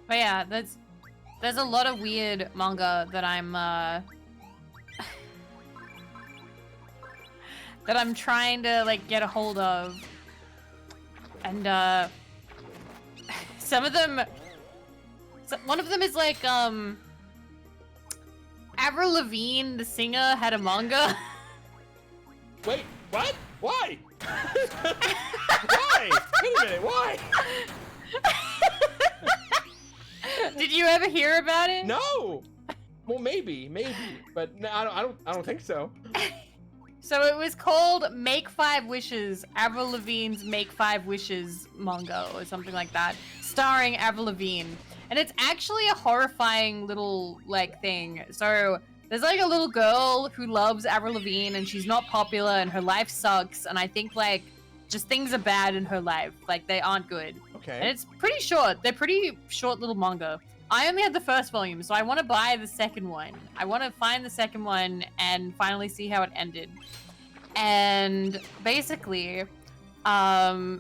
But yeah, there's a lot of weird manga that I'm that I'm trying to like get a hold of. And some of them, one of them is like Avril Lavigne, the singer, had a manga. Wait, what? Why? Why? Wait a minute, why? Did you ever hear about it? No. Well, maybe, but no, I don't think so. So it was called Make 5 Wishes, Avril Lavigne's Make 5 Wishes manga or something like that, starring Avril Lavigne. And it's actually a horrifying little like thing. So there's like a little girl who loves Avril Lavigne and she's not popular and her life sucks, and I think like just things are bad in her life. Like they aren't good. Okay. And it's pretty short. They're pretty short little manga. I only had the first volume, so I want to buy the second one. I want to find the second one and finally see how it ended. And basically, a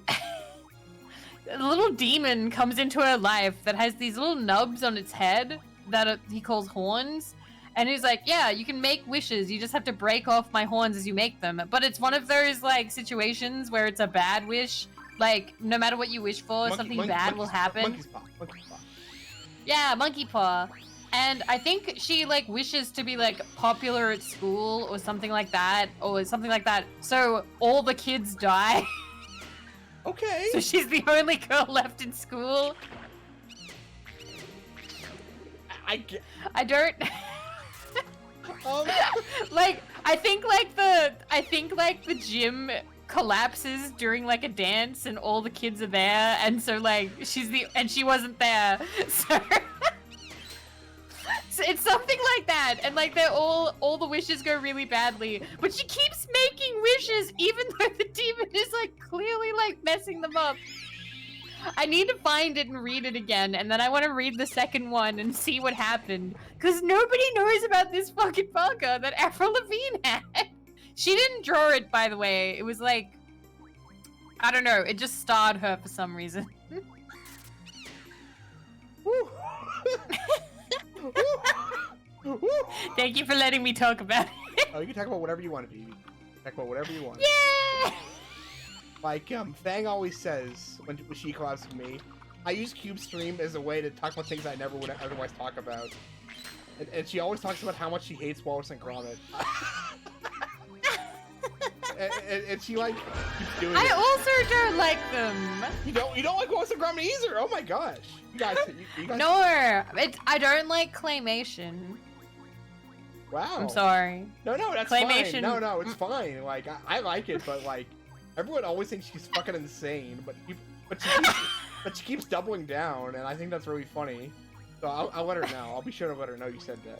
little demon comes into her life that has these little nubs on its head that he calls horns. And he's like, yeah, you can make wishes. You just have to break off my horns as you make them. But it's one of those like situations where it's a bad wish. Like, no matter what you wish for, something bad will happen. Monkey's paw. Yeah, monkey paw. And I think she like wishes to be like popular at school or something like that. So all the kids die. Okay. So she's the only girl left in school. I don't like I think like the gym collapses during like a dance and all the kids are there, and so like she wasn't there. So it's something like that, and like they're all the wishes go really badly, but she keeps making wishes even though the demon is like clearly like messing them up. I need to find it and read it again, and then I want to read the second one and see what happened, because nobody knows about this fucking manga that Avril Lavigne had. She didn't draw it, by the way. It was like, I don't know, it just starred her for some reason. Thank you for letting me talk about it. Oh, you can talk about whatever you want, Vivi. Talk about whatever you want. Yeah! Like, Fang always says, when she collabs with me, I use CubeStream as a way to talk about things I never would otherwise talk about. And she always talks about how much she hates Wallace and Gromit. and she, like, keeps doing it. I also don't like them. You don't like Wallace and Gromit either? Oh my gosh. You guys... No, I don't like claymation. Wow. I'm sorry. No, that's claymation... fine. No, it's fine. Like, I like it, but, like, everyone always thinks she's fucking insane, but she keeps doubling down, and I think that's really funny. So I'll let her know. I'll be sure to let her know you said that.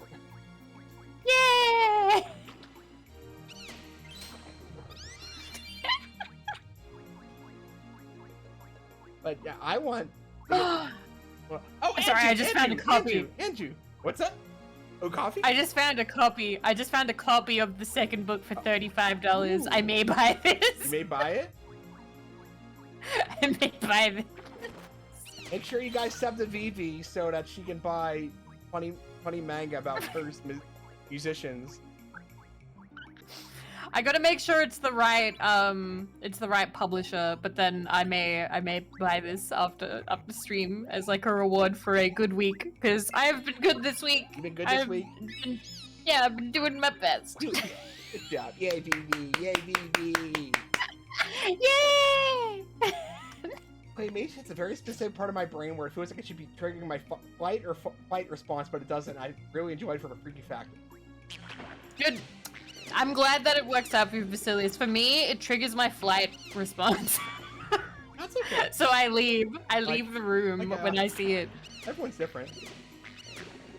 But yeah, I want. Well, Sorry, I just found a copy. Andrew, what's up? Oh, coffee? I just found a copy. I just found a copy of the second book for $35. I may buy this. You may buy it. I may buy this. Make sure you guys sub to Vivi so that she can buy funny manga about cursed musicians. I gotta make sure it's the right publisher, but then I may buy this after stream as like a reward for a good week, because I have been good this week. You've been good this week? Yeah, I've been doing my best. Good job. Yay, Vivi. Yay, Vivi. Yay! Claymation's a very specific part of my brain where it feels like it should be triggering my flight or fight response, but it doesn't. I really enjoy it for the freaky factor. Good. I'm glad that it works out for you, Vasilius. For me, it triggers my flight response. That's okay. So I leave the room when I see it. Everyone's different.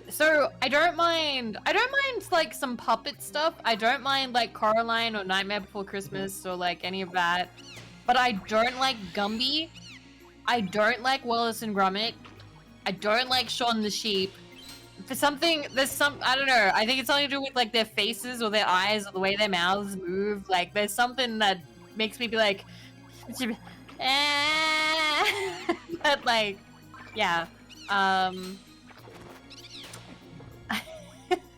So I don't mind like some puppet stuff. I don't mind like Coraline or Nightmare Before Christmas or like any of that. But I don't like Gumby. I don't like Wallace and Gromit. I don't like Shaun the Sheep. For something, I don't know, I think it's something to do with like their faces or their eyes or the way their mouths move. Like there's something that makes me be like, but like, yeah. I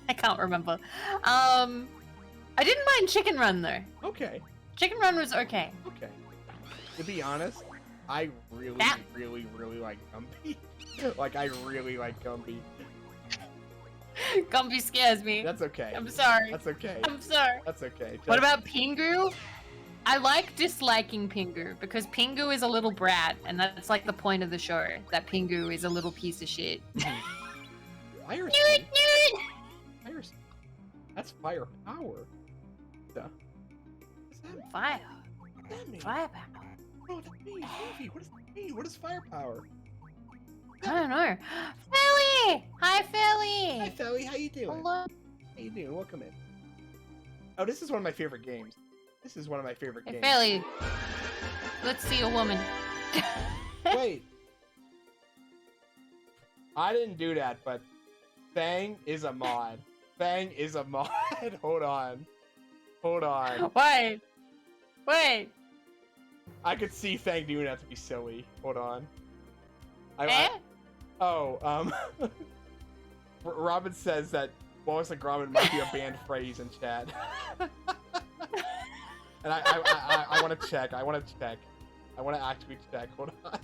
can't remember. I didn't mind Chicken Run though. Okay. Chicken Run was okay. Okay. To be honest, I really like Gumby. Like, I really like Gumby. Gumby scares me. That's okay. I'm sorry. That's okay. I'm sorry. That's okay. What about Pingu? I like disliking Pingu because Pingu is a little brat, and that's like the point of the show, that Pingu is a little piece of shit. Fire Fire. That's firepower. Duh. What's that? Fire. What does that mean? Firepower. Oh, that means Vivi. What does that mean? What is firepower? I don't know. Philly! Hi, Philly! Hi, Philly. How you doing? Hello. How you doing? Welcome in. Oh, this is one of my favorite games. This is one of my favorite Hey, games. Philly. Let's see a woman. Wait. I didn't do that, but Fang is a mod. Fang is a mod. Hold on. Hold on. Wait. Wait. I could see Fang doing that to be silly. Hold on. Robin says that Wallace and Gromit might be a banned phrase in chat. And I want to check. I want to check. I want to actually check. Hold on.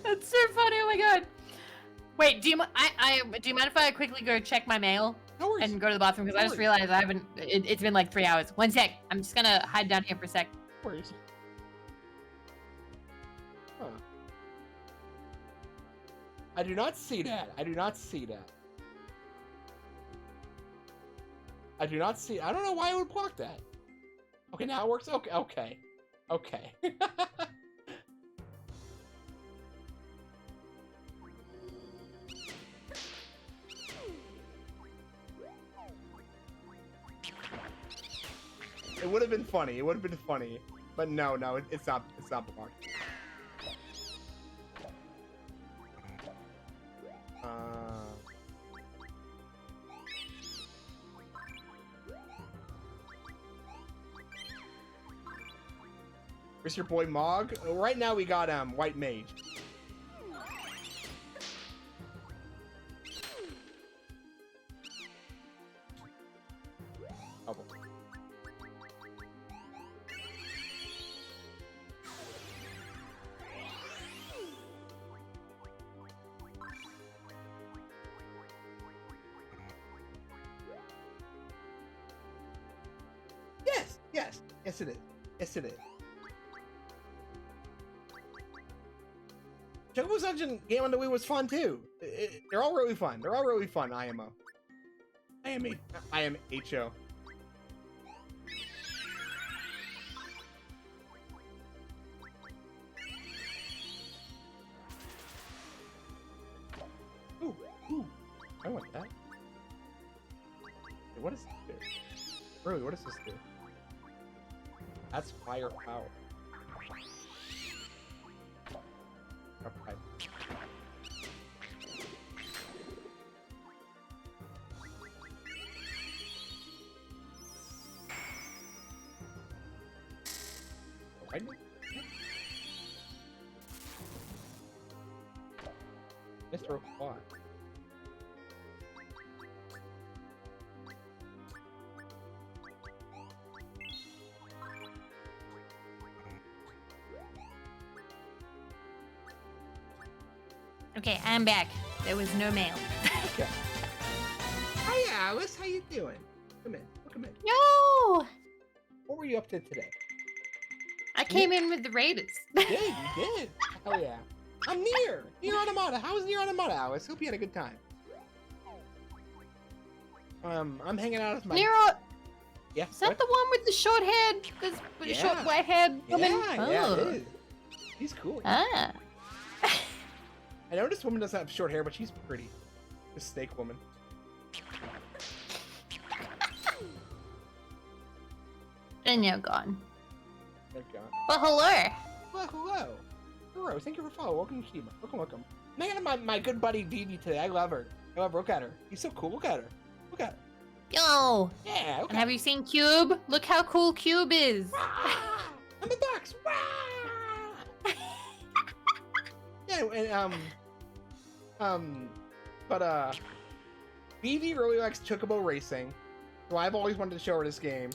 That's so funny. Oh my god. Wait, do you mind if I quickly go check my mail? No worries. And go to the bathroom, because I just realized I haven't. It's been like 3 hours. 1 sec. I'm just gonna hide down here for a sec. No worries. Huh. I do not see that. I do not see that. I do not see. I don't know why I would block that. Okay, now it works. Okay. Okay. Okay. It would have been funny. It would have been funny. But no, it's not. It's not blocked. Where's your boy Mog? Right now we got White Mage. Oh. Yes it is. Yes it is. Chocobo's Dungeon game on the Wii was fun too. They're all really fun. They're all really fun. IMO. I am HO. Ooh. I want that. Wait, what does this do? Really, what does this do? That's firepower. Okay. Right. Mr. O'Clock. Okay, I'm back. There was no mail. Okay. Hi, Alice. How you doing? Come in. Come in. No! What were you up to today? I came in with the Raiders. You did. Hell yeah. I'm Nier. Nier Automata. How was Nier Automata, Alice? Hope you had a good time. I'm hanging out with my... Nier... Yeah. Is that the one with the short head? The short white head woman? Yeah, it is. He's cool. Ah. I know this woman doesn't have short hair, but she's pretty. This snake woman. And you're gone. They're gone. But hello. Well, hello. Hello. Thank you for following. Welcome to Shima. Welcome. I'm hanging out with my good buddy Vivi today. I love her. Look at her. He's so cool. Look at her. Look at her. Yo. Yeah. And have you seen Cube? Look how cool Cube is. I'm a box. Yeah, and Vivi really likes Chocobo racing, so I've always wanted to show her this game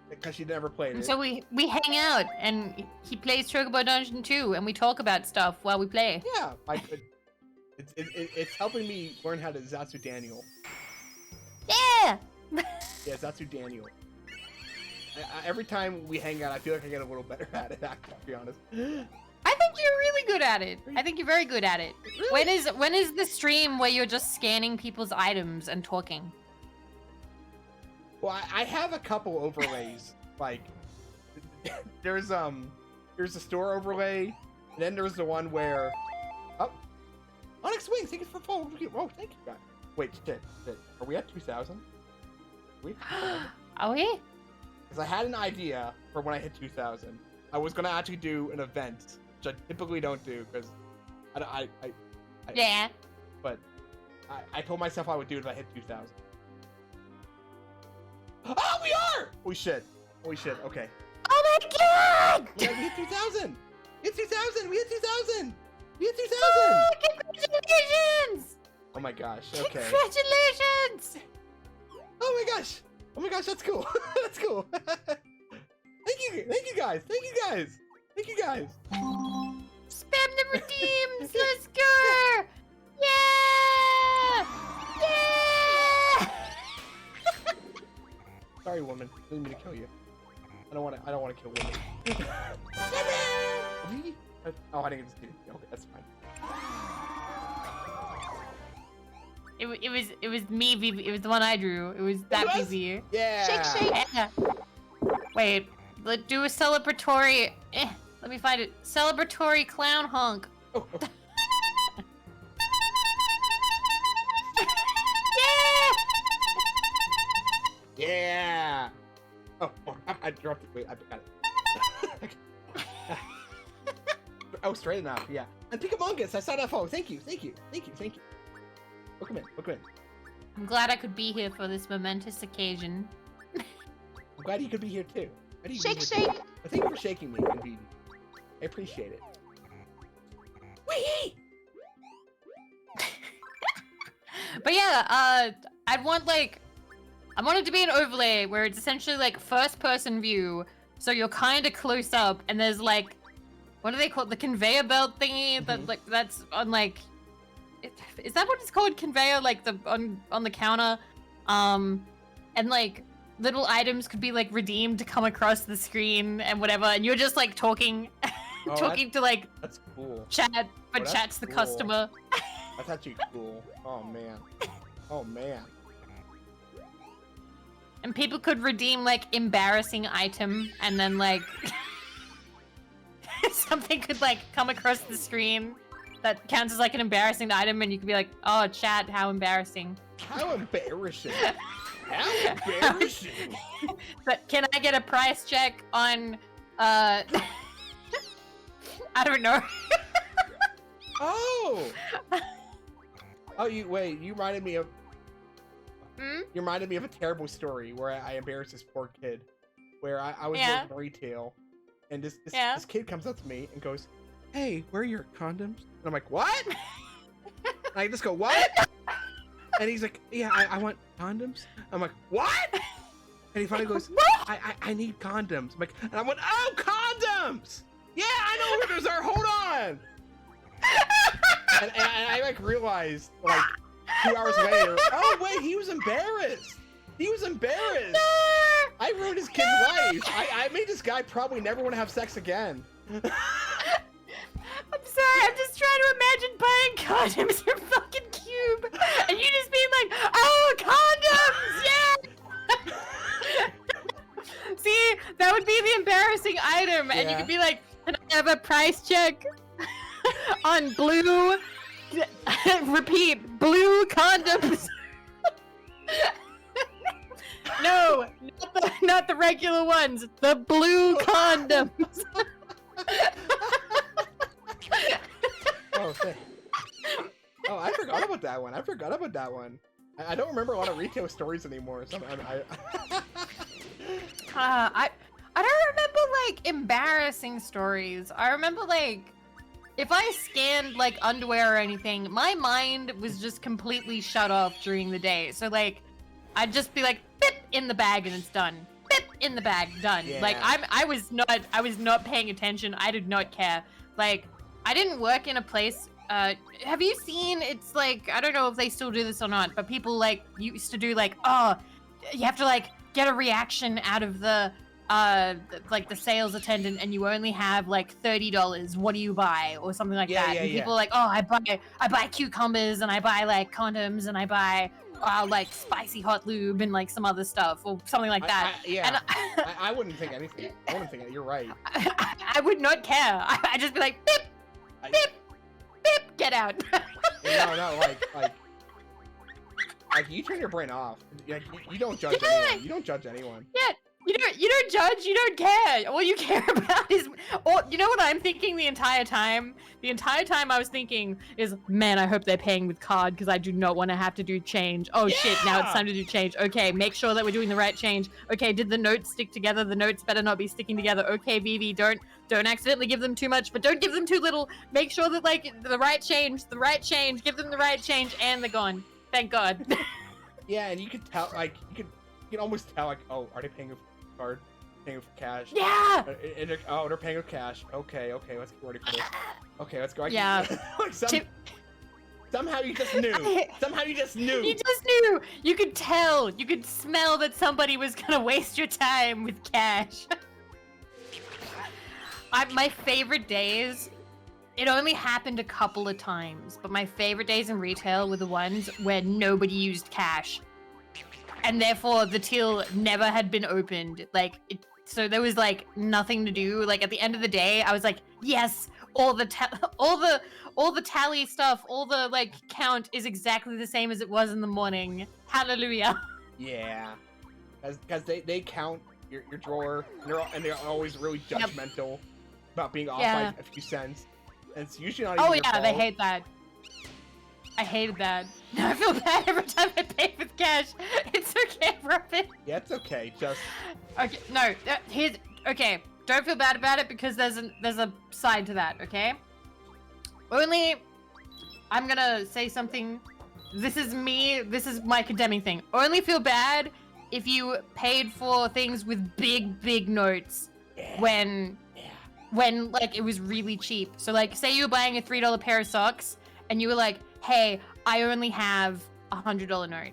because she never played it. So we hang out, and he plays Chocobo Dungeon 2, and we talk about stuff while we play. Yeah, it's helping me learn how to Zatsu Daniel. Yeah. Yeah, Zatsu Daniel. Every time we hang out, I feel like I get a little better at it. To be honest. I think you're really good at it. I think you're very good at it. Really? When is the stream where you're just scanning people's items and talking? Well, I have a couple overlays. Like, there's a store overlay, and then there's the one where, Onyx Wing, thank you for following. Oh, thank you, guys. Wait, shit. Are we at 2,000? Are we? Because I had an idea for when I hit 2,000. I was gonna actually do an event, which I typically don't do, because Yeah. But I told myself I would do it if I hit 2,000. Oh, we are! Holy shit. Okay. Oh my god! Yeah, we hit 2,000! We hit 2,000! We hit 2,000! We hit 2,000! Oh, congratulations! Oh my gosh, okay. Congratulations! Oh my gosh, that's cool. That's cool. Thank you guys! Spam the redeems! Let's go! Yeah! Yeah! Sorry, woman. Didn't mean to kill you. I don't want to kill women. Me? Oh, I didn't get to see it. Okay, that's fine. It was me, Vivi. It was the one I drew. It was that Vivi. Yeah. Shake. Yeah. Wait. Let's do a celebratory. Let me find it. Celebratory clown honk. Oh. Yeah! Yeah. Oh, I dropped it. Wait, I got it. Oh, straight enough. Yeah. And Pikamongus, I saw that phone. Thank you. Welcome in. I'm glad I could be here for this momentous occasion. I'm glad you could be here too. Shake. But thank you for shaking me, Vivi. I appreciate it. Wee! But yeah, I want it to be an overlay where it's essentially like first-person view, so you're kind of close up, and there's like, what do they call it? The conveyor belt thingy that that's on like, is that what it's called? Conveyor, like the on the counter, and like little items could be like redeemed to come across the screen and whatever, and you're just like talking, talking to like that's cool. Chat, but chat's the cool. customer. That's actually cool. Oh man. And people could redeem like embarrassing item, and then like something could like come across the screen that counts as like an embarrassing item, and you could be like, "Oh, chat, how embarrassing!" How embarrassing! How embarrassing! But can I get a price check on? I don't know. Oh! Oh, you reminded me of... Hmm? You reminded me of a terrible story where I embarrassed this poor kid. Where I was Yeah. working retail, and this kid comes up to me and goes, "Hey, where are your condoms?" And I'm like, "What?" And I just go, "What?" And he's like, "Yeah, I want condoms." I'm like, "What?" And he finally goes, What? I need condoms. I'm like, and I went, "Oh, condoms! Yeah, I know where those are. Hold on." And I like realized like 2 hours later, oh wait, he was embarrassed. He was embarrassed. I ruined his kid's life. I made this guy probably never want to have sex again. I'm sorry, I'm just trying to imagine buying condoms from fucking Cube, and you just being like, "Oh, condoms, yeah!" See, that would be the embarrassing item, and you could be like, "Can I have a price check on blue?" Repeat, blue condoms. No, not the regular ones. The blue condoms. Oh, I forgot about that one. I don't remember a lot of retail stories anymore. So I don't remember like embarrassing stories. I remember like if I scanned like underwear or anything, my mind was just completely shut off during the day. So like I'd just be like, "Bip," in the bag and it's done. Bip, in the bag, done. Yeah. Like I was not paying attention. I did not care. Like I didn't work in a place. Have you seen? It's like I don't know if they still do this or not, but people like used to do like, oh, you have to like get a reaction out of the like the sales attendant, and you only have like $30. What do you buy, or something like that? And people are like, oh, I buy cucumbers, and I buy like condoms, and I buy like spicy hot lube and like some other stuff or something like that. I wouldn't think anything. I wouldn't think it. You're right. I would not care. I'd just be like, "Beep, beep, beep, get out." No, like you turn your brain off. Like, you don't judge anyone. You don't judge anyone. Yeah. You don't judge, you don't care. All you care about is, or you know what I'm thinking the entire time? The entire time I was thinking is, man, I hope they're paying with card because I do not want to have to do change. Oh shit, now it's time to do change. Okay, make sure that we're doing the right change. Okay, did the notes stick together? The notes better not be sticking together. Okay, Vivi, don't accidentally give them too much, but don't give them too little. Make sure that like the right change, give them the right change, and they're gone. Thank God. Yeah, and you could tell, like, you can almost tell, like, oh, are they paying with card? Paying with cash? Yeah! And they're paying with cash. Okay, let's get ready for this. Okay, let's go. Yeah. Like, somehow you just knew. Somehow you just knew. You just knew. You could tell. You could smell that somebody was gonna waste your time with cash. My favorite days, it only happened a couple of times, but my favorite days in retail were the ones where nobody used cash. And therefore the till never had been opened. Like, so there was like nothing to do. Like at the end of the day, I was like, yes, all the tally stuff, all the like count is exactly the same as it was in the morning. Hallelujah. Yeah, because they count your drawer, and they're always really judgmental about being off by a few cents. And it's usually not even your fault. They hate that. I hated that. Now I feel bad every time I pay with cash. It's okay, Robin. Yeah, it's okay. Just okay. No, here's okay. Don't feel bad about it because there's a side to that. Okay. Only, I'm gonna say something. This is me. This is my condemning thing. Only feel bad if you paid for things with big notes when like it was really cheap. So like, say you were buying a $3 pair of socks and you were like, hey, I only have $100 note.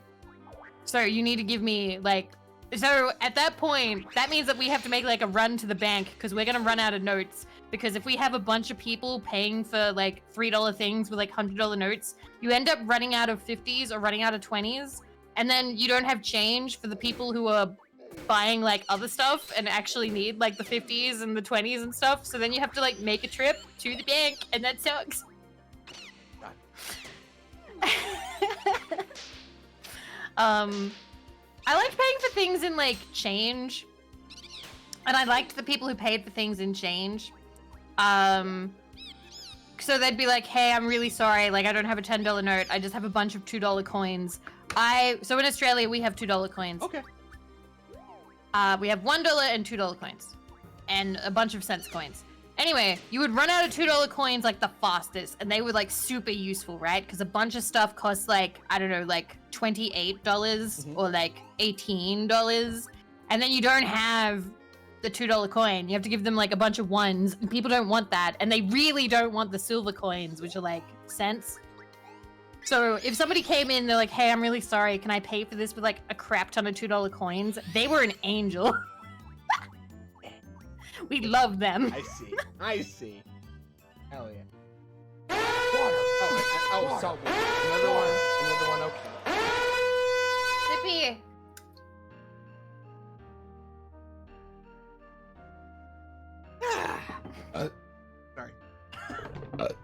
So you need to give me like, so at that point, that means that we have to make like a run to the bank because we're gonna run out of notes. Because if we have a bunch of people paying for like $3 things with like $100 notes, you end up running out of 50s or running out of 20s. And then you don't have change for the people who are buying like other stuff and actually need like the 50s and the 20s and stuff. So then you have to like make a trip to the bank and that sucks. I liked paying for things in like change, and I liked the people who paid for things in change. So so they'd be like, hey, I'm really sorry, like I don't have a $10 note, I just have a bunch of $2 coins. So in Australia we have $2 coins. Okay. We have $1 and $2 coins. And a bunch of cents coins. Anyway, you would run out of $2 coins like the fastest, and they were like super useful, right? Because a bunch of stuff costs like, I don't know, like $28 or like $18. And then you don't have the $2 coin. You have to give them like a bunch of ones, and people don't want that. And they really don't want the silver coins, which are like cents. So if somebody came in, they're like, hey, I'm really sorry, can I pay for this with like a crap ton of $2 coins? They were an angel. We love them. I see. Hell yeah. Water. Oh, salt water. Another one, okay. Sippy. Sorry.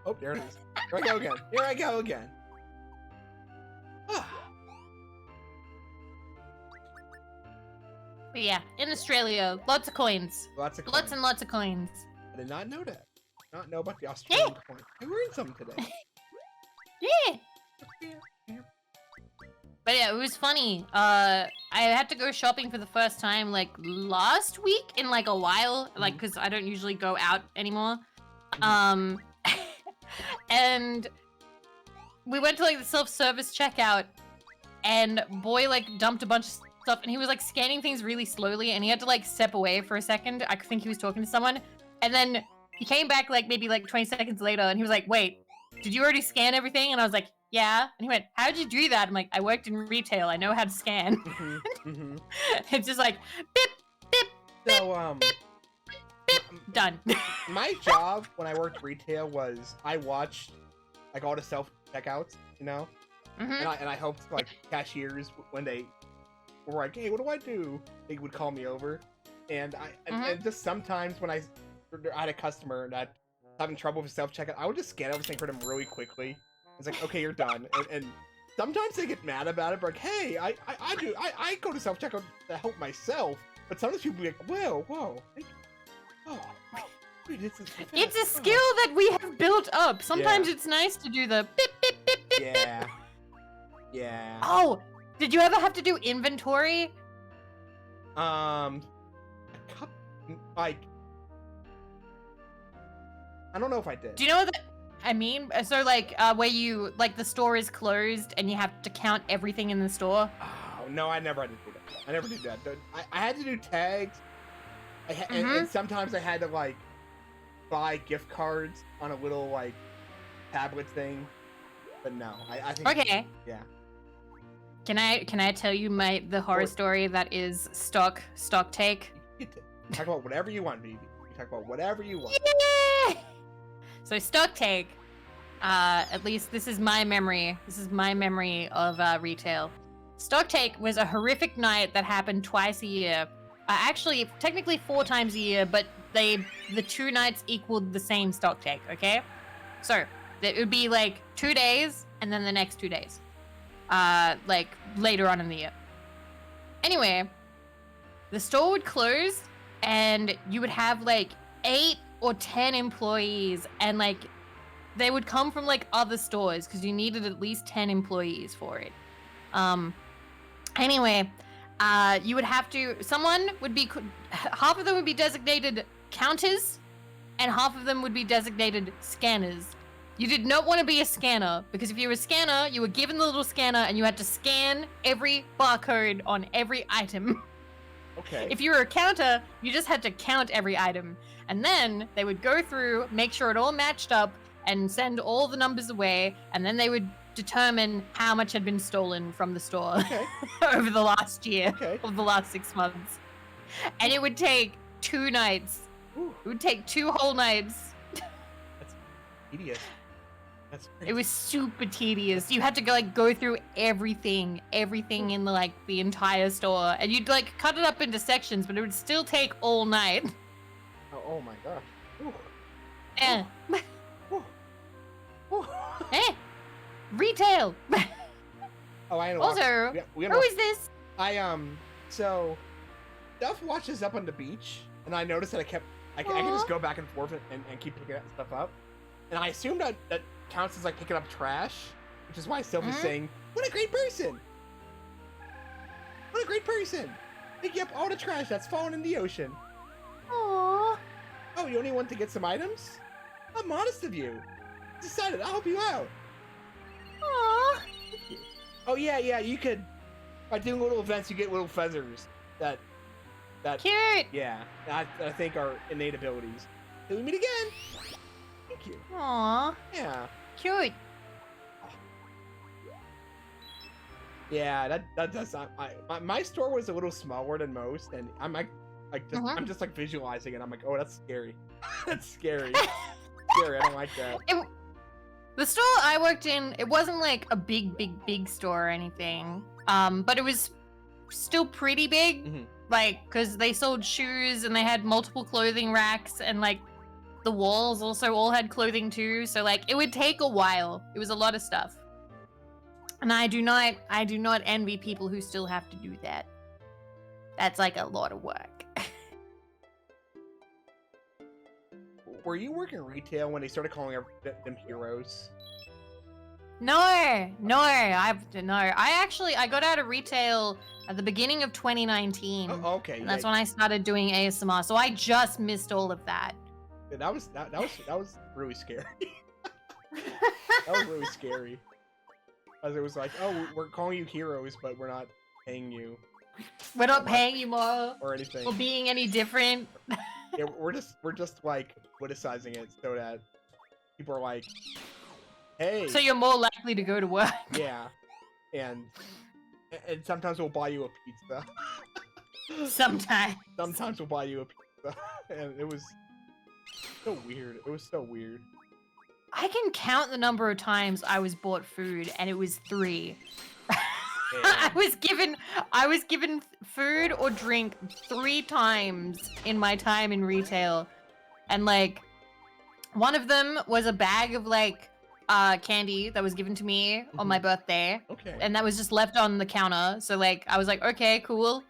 Oh, there it is. Here I go again. But yeah, in Australia, lots of coins. Lots and lots of coins. I did not know that. Not know about the Australian coin. I learned something today. Yeah. But yeah, it was funny. I had to go shopping for the first time like last week in like a while, like because I don't usually go out anymore. And we went to like the self-service checkout, and boy like dumped a bunch of stuff, and he was like scanning things really slowly, and he had to like step away for a second. I think he was talking to someone, and then he came back like maybe like 20 seconds later, and he was like, wait, did you already scan everything? And I was like, yeah. And he went, how'd you do that? I'm like, I worked in retail, I know how to scan. It's just like beep beep beep, So beep, beep, done. My job when I worked retail was I watched like all the self checkouts, you know, and I hoped like cashiers when they were like, hey, what do I do? They would call me over, and and just sometimes when I had a customer that was having trouble with self checkout, I would just scan everything for them really quickly. It's like, okay, you're done, and sometimes they get mad about it, but like, hey, I go to self checkout to help myself, but sometimes people be like, whoa, thank you. Oh, wait, it's a skill that we have built up. Sometimes it's nice to do the beep beep beep beep beep. Yeah. Oh, did you ever have to do inventory? Like, I don't know if I did. Do you know what I mean? So like, where you like the store is closed and you have to count everything in the store. Oh no, I never had to do that. I never did that. I had to do tags. And sometimes I had to like buy gift cards on a little like tablet thing, but no, I think. Okay. Yeah. Can I tell you the horror story that is stock take? You talk about whatever you want, baby. You talk about whatever you want. Yeah! So stock take. At least this is my memory. This is my memory of retail. Stock take was a horrific night that happened twice a year. Actually, technically 4 times a year, but the 2 nights equaled the same stock take, okay? So, it would be like 2 days, and then the next 2 days. Like, later on in the year. Anyway, the store would close, and you would have like 8 or 10 employees, and like, they would come from like other stores, because you needed at least 10 employees for it. Anyway, you would have to, half of them would be designated counters, and half of them would be designated scanners. You did not want to be a scanner, because if you were a scanner, you were given the little scanner, and you had to scan every barcode on every item. Okay. If you were a counter, you just had to count every item. And then they would go through, make sure it all matched up, and send all the numbers away, and then they would determine how much had been stolen from the store over the last year, or the last 6 months. And it would take 2 nights. Ooh. It would take 2 whole nights. That's tedious. That's crazy. It was super tedious. You had to go through everything in the entire store, and you'd like cut it up into sections, but it would still take all night. Oh my gosh. Ooh. Eh. Ooh. Ooh. Eh. Retail. Oh, I know. Also, who is this? So stuff washes up on the beach, and I noticed that I can just go back and forth and keep picking that stuff up. and I assume that counts as like picking up trash, which is why Sylvie's Mhm. saying, "What a great person! What a great person! Picking up all the trash that's fallen in the ocean." Aww. Oh, you only want to get some items? How modest of you. Decided I'll help you out. Aww. Oh yeah, you could. By doing little events, you get little feathers that Cute. yeah, I think are innate abilities. Till we meet again. Thank you. Aww. Yeah. Cute. Yeah, that does not. My store was a little smaller than most, and I'm I'm just like visualizing it. I'm like, oh, that's scary. That's scary. Scary. I don't like that. The store I worked in, it wasn't like a big store or anything. But it was still pretty big. Mhm. Like, because they sold shoes and they had multiple clothing racks, and like the walls also all had clothing too. So like it would take a while. It was a lot of stuff. And I do not envy people who still have to do that. That's like a lot of work. Were you working retail when they started calling them heroes? No. I got out of retail at the beginning of 2019. Oh, okay. And that's when I started doing ASMR. So I just missed all of that. Yeah, that was really scary. That was really scary. Because it was like, oh, we're calling you heroes, but we're not paying you. We're not paying you more or anything. or being any different. Yeah, we're just like politicizing it so that people are like, hey. So you're more likely to go to work. Yeah, and sometimes we'll buy you a pizza. Sometimes. Sometimes we'll buy you a pizza, and it was so weird. It was so weird. I can count the number of times I was bought food, and it was 3. Yeah. I was given food or drink 3 times in my time in retail, and like one of them was a bag of like candy that was given to me on my birthday. Okay. And that was just left on the counter. So like I was like, okay, cool.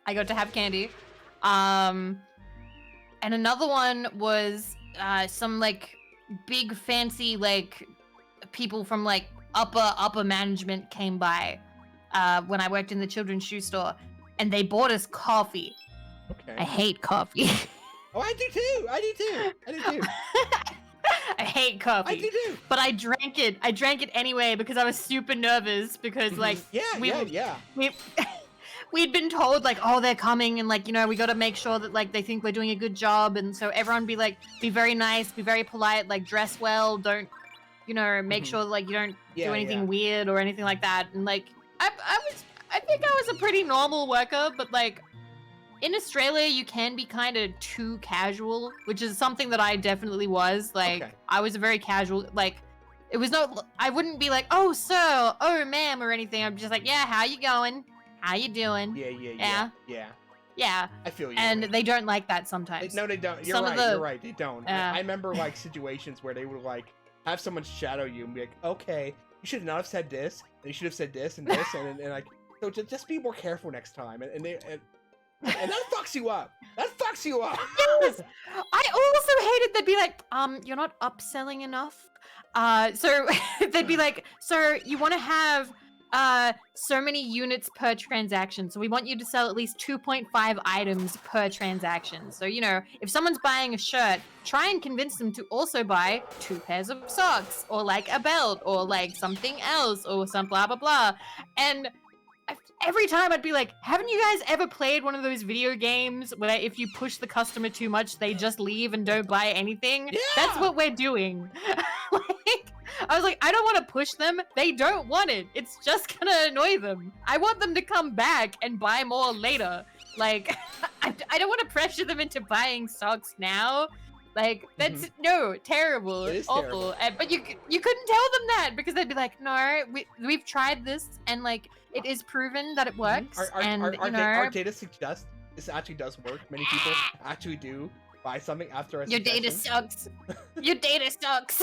I got to have candy. And another one was some like big fancy like people from like upper management came by when I worked in the children's shoe store, and they bought us coffee. Okay. I hate coffee. Oh, I do too. I hate coffee. I do too. But I drank it. I drank it anyway because I was super nervous because like we'd been told like, oh, they're coming, and like, you know, we got to make sure that like they think we're doing a good job, and so everyone be like, be very nice, be very polite, like dress well, don't, you know, make sure like you don't do anything weird or anything like that. And like I think I was a pretty normal worker, but like in Australia you can be kind of too casual, which is something that I definitely was. Like I was a very casual, like it was not, I wouldn't be like, oh sir, oh ma'am or anything. I'm just like, yeah, how you going? How you doing? Yeah. I feel you. And they don't like that sometimes. No, they don't. You're right. They don't. I remember like situations where they would like have someone shadow you and be like, okay, you should not have said this, and you should have said this and this, and like, so just be more careful next time. And that fucks you up. That fucks you up. Yes. I also hated they'd be like, you're not upselling enough. So they'd be like, so you want to have so many units per transaction, so we want you to sell at least 2.5 items per transaction. So, you know, if someone's buying a shirt, try and convince them to also buy 2 pairs of socks, or like a belt, or like something else, or some blah blah blah. And every time I'd be like, haven't you guys ever played one of those video games where if you push the customer too much, they just leave and don't buy anything? Yeah! That's what we're doing. Like, I was like, I don't want to push them. They don't want it. It's just gonna annoy them. I want them to come back and buy more later. Like, I don't want to pressure them into buying socks now. Like, that's no, terrible. It is awful. terrible. But you couldn't tell them that because they'd be like, no, we've tried this and like it is proven that it works. Our data suggests this actually does work. Many people actually do buy something after a Your data sucks. Your data sucks.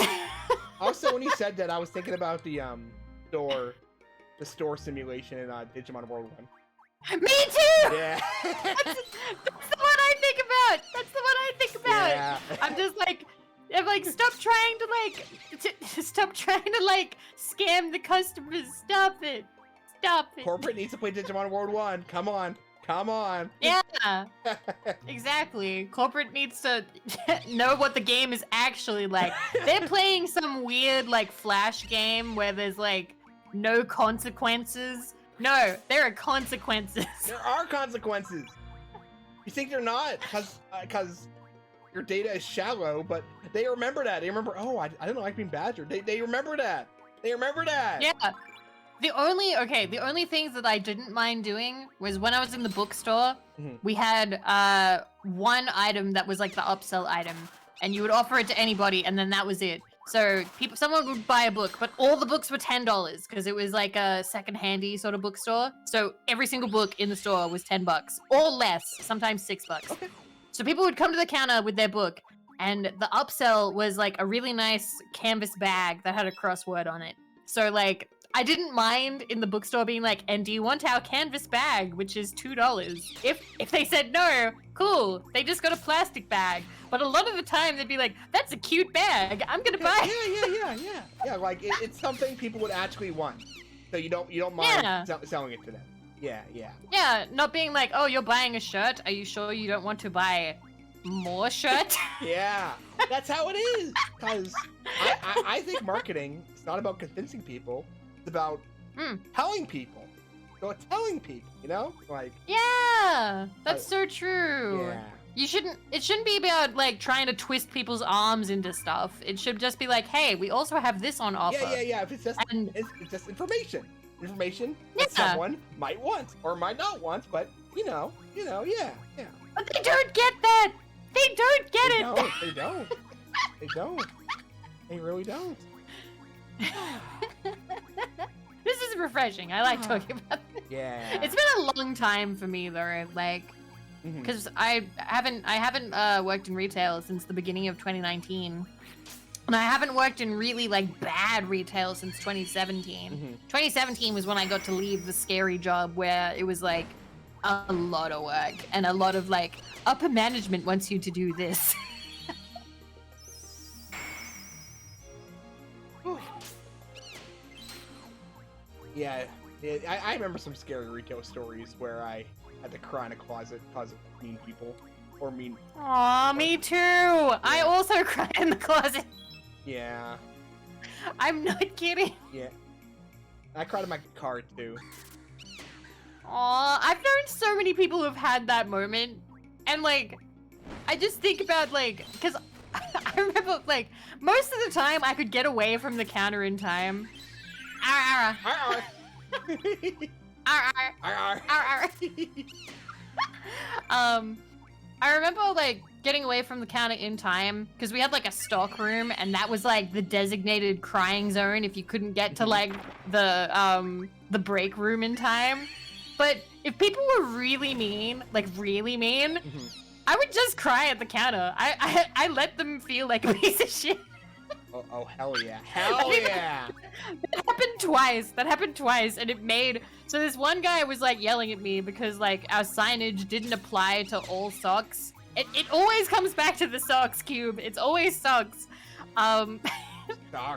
Also, when you said that, I was thinking about the store simulation in Digimon World 1. Me too! Yeah. That's the one I think about. That's the one I think about. Yeah. I'm just like, if like, stop trying to like scam the customers. Stop it. Stop it. Corporate needs to play Digimon World 1. Come on. Come on. Yeah. Exactly. Corporate needs to know what the game is actually like. They're playing some weird like flash game where there's like no consequences. No, there are consequences. There are consequences. You think they're not because your data is shallow, but they remember that. They remember, oh, I didn't like being badgered. They remember that. They remember that. Yeah. The only things that I didn't mind doing was when I was in the bookstore, we had one item that was like the upsell item, and you would offer it to anybody, and then that was it. So someone would buy a book, but all the books were $10 because it was like a second-handy sort of bookstore. So every single book in the store was $10 or less, sometimes $6. Okay. So people would come to the counter with their book, and the upsell was like a really nice canvas bag that had a crossword on it. So like, I didn't mind in the bookstore being like, and do you want our canvas bag, which is $2? If they said no, cool, they just got a plastic bag. But a lot of the time they'd be like, that's a cute bag, I'm gonna buy it. Yeah, like it's something people would actually want. So you don't mind selling it to them. Yeah. Yeah, not being like, oh, you're buying a shirt, are you sure you don't want to buy more shirt? Yeah, that's how it is. Because I think marketing is not about convincing people. It's about telling people. So telling people, you know? Like. Yeah, that's so true. Yeah. It shouldn't be about like trying to twist people's arms into stuff. It should just be like, hey, we also have this on offer. Yeah. If it's just it's just information that someone might want or might not want, but yeah. But they don't get that. They don't get it. No, they don't. They don't. They really don't. This is refreshing. I like talking about this. Yeah. It's been a long time for me though, like, because I haven't worked in retail since the beginning of 2019. And I haven't worked in really like bad retail since 2017. 2017 was when I got to leave the scary job where it was like a lot of work and a lot of like upper management wants you to do this. Yeah, I remember some scary retail stories where I had to cry in a closet because of mean people or mean. Aw, me too. Yeah. I also cried in the closet. Yeah. I'm not kidding. Yeah. I cried in my car too. Aw, I've known so many people who've had that moment, and like, I just think about like, cause I remember like most of the time I could get away from the counter in time. I remember like getting away from the counter in time because we had like a stock room and that was like the designated crying zone if you couldn't get to like the break room in time. But if people were really mean, like really mean, I would just cry at the counter. I let them feel like a piece of shit. Oh hell yeah. Hell yeah. That happened twice and it made so this one guy was like yelling at me because like our signage didn't apply to all socks. It always comes back to the socks, Cube. It's always socks. Socks.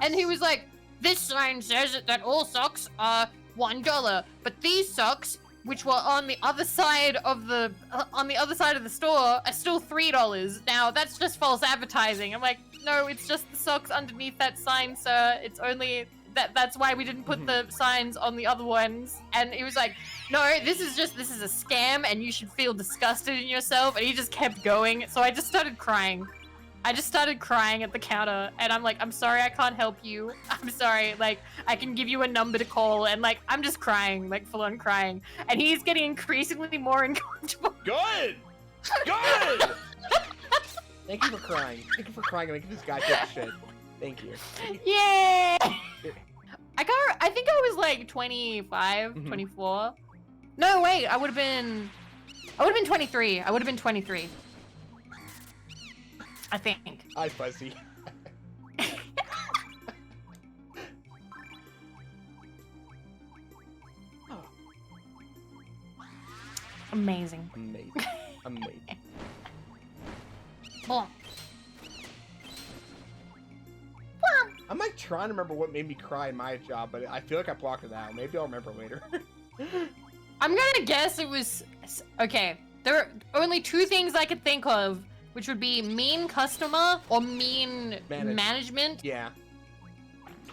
And he was like, this sign says that all socks are $1, but these socks, which were on the other side of the store, are still $3. Now that's just false advertising. I'm like, no, it's just the socks underneath that sign, sir. It's only that's why we didn't put the signs on the other ones. And he was like, no, this is a scam and you should feel disgusted in yourself. And he just kept going. So I just started crying. I just started crying at the counter and I'm like, I'm sorry, I can't help you. I'm sorry, like, I can give you a number to call and like, I'm just crying, like full on crying. And he's getting increasingly more uncomfortable. Good! Good! Thank you for crying. Thank you for crying and making this guy feel shit. Thank you. Yeah! I think I was like 25, 24. No, wait, I would have been 23. I would have been 23. I think. Hi, Fuzzy. Amazing. Amazing. Boom. I'm like trying to remember what made me cry in my job, but I feel like I blocked it out. Maybe I'll remember later. I'm gonna guess it was... Okay, there are only 2 things I could think of, which would be mean customer or mean management. Yeah.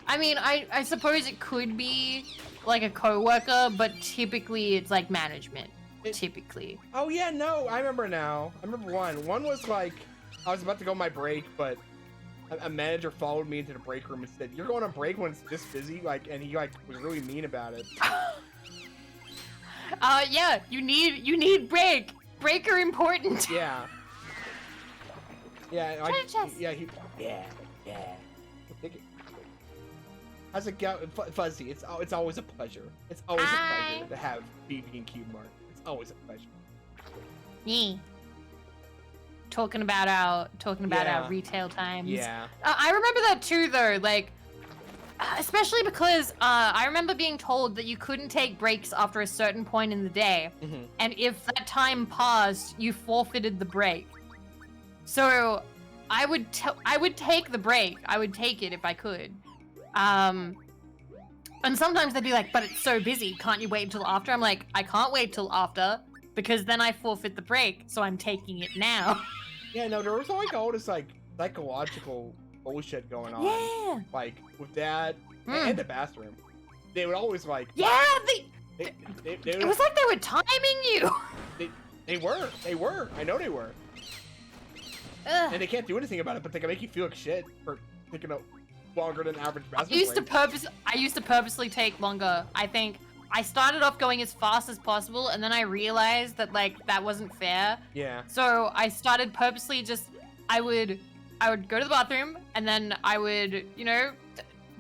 I mean, I suppose it could be like a coworker, but typically it's like management. Typically. Oh yeah, no, I remember now. I remember one. One was like, I was about to go on my break, but a manager followed me into the break room and said, "You're going on break when it's this busy?" Like, and he like was really mean about it. Yeah, you need break. Break are important. Yeah. Yeah, like, yeah. How's it go, Fuzzy? It's always a pleasure. It's always a pleasure to have VIVI and Cube Mart. It's always a pleasure. Yeah. Talking about our retail times. Yeah. I remember that too, though. Like, especially because I remember being told that you couldn't take breaks after a certain point in the day, and if that time passed, you forfeited the break. So, I would take the break. I would take it if I could. And sometimes they'd be like, "But it's so busy. Can't you wait until after?" I'm like, "I can't wait till after because then I forfeit the break. So I'm taking it now." Yeah, no, there was like all this like psychological bullshit going on. Yeah. Like with that and the bathroom, they would always like. Yeah, they it was like they were timing you. They were. I know they were. Ugh. And they can't do anything about it, but they can make you feel like shit for taking a longer than average bathroom I used to break. purposely take longer. I think I started off going as fast as possible, and then I realized that like that wasn't fair. Yeah. So I started purposely I would go to the bathroom, and then I would, you know,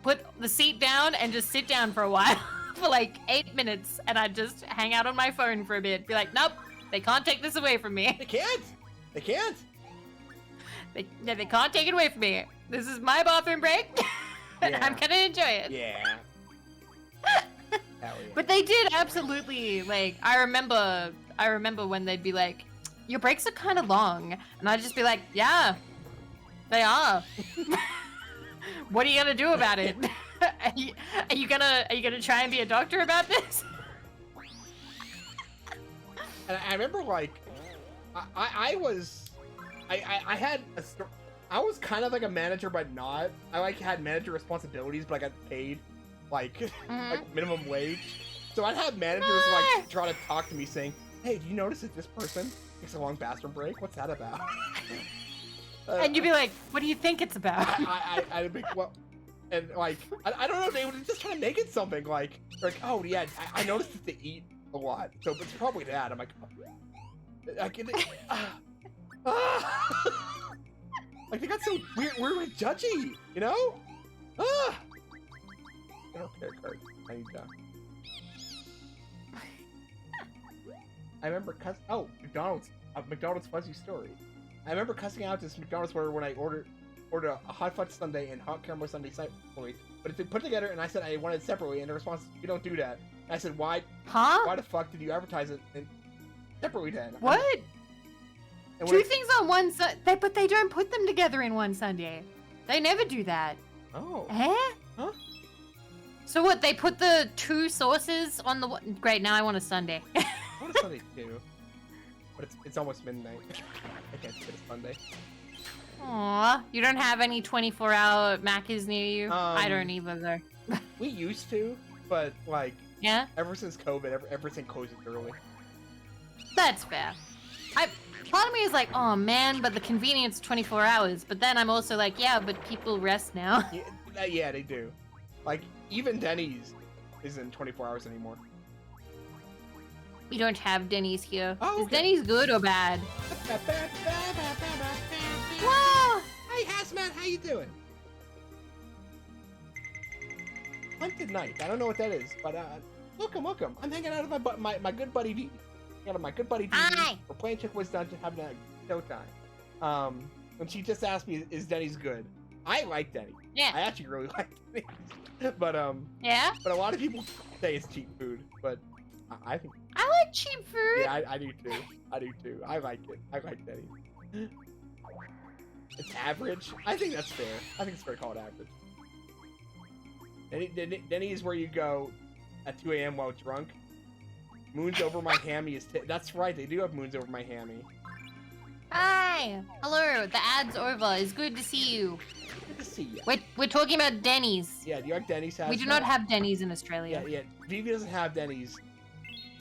put the seat down and just sit down for a while for like 8 minutes, and I'd just hang out on my phone for a bit. Be like, nope, they can't take this away from me. They can't. They can't. They can't take it away from me. This is my bathroom break, and I'm gonna enjoy it. Yeah. Hell yeah. But they did absolutely, like, I remember when they'd be like, "Your breaks are kind of long," and I'd just be like, "Yeah, they are." What are you gonna do about it? Are you gonna try and be a doctor about this? And I remember like, I was kind of like a manager, but not. I like had manager responsibilities, but I got paid like like minimum wage. So I'd have managers like try to talk to me saying, "Hey, do you notice that this person takes a long bathroom break? What's that about?" And you'd be like, "What do you think it's about?" I'd be well, and like I don't know. They would just try to make it something like, "Oh yeah, I noticed that they eat a lot, so it's probably that." I'm like, like they got so weirdly judgy, you know? I don't care, cards. I need that. I remember McDonald's fuzzy story. I remember cussing out this McDonald's order when I ordered a hot fudge sundae and hot caramel sundae separately, but if they put together and I said I wanted it separately, and the response, "You don't do that." And I said, "Why? Huh? Why the fuck did you advertise it separately then?" What? Two things on one Sunday, but they don't put them together in one Sunday. They never do that. Oh. Eh? Huh? So what? They put the 2 sauces on the one. Great. Now I want a sundae. I want a Sunday too, but it's almost midnight. I can't get a Sunday. Aw, you don't have any 24-hour Macca's near you? I don't either. We used to, but like, Yeah? ever since COVID, everything closes early. That's fair. Part of me is like, oh man, but the convenience 24 hours. But then I'm also like, yeah, but people rest now. Yeah, they do. Like, even Denny's isn't 24 hours anymore. We don't have Denny's here. Oh, Is Denny's good or bad? Whoa! Hey, Hazmat, how you doing? Haunted Night. I don't know what that is, but welcome. I'm hanging out with my good buddy V. My good buddy V. Hi. We're playing Chocobo Dungeon, having a show time. And she just asked me, "Is Denny's good?" I like Denny's. Yeah. I actually really like Denny's. But Yeah? But a lot of people say it's cheap food, but I think. I like cheap food. Yeah, I do too. I like it. I like Denny's. It's average. I think that's fair. I think it's fair to call it average. Denny is where you go at 2 a.m. while drunk. Moons over my hammy is... That's right, they do have moons over my hammy. Hi! Hello, the ad's over. It's good to see you. Good to see you. We're talking about Denny's. Yeah, do you like Denny's? We do not have Denny's in Australia. Yeah. Vivi doesn't have Denny's.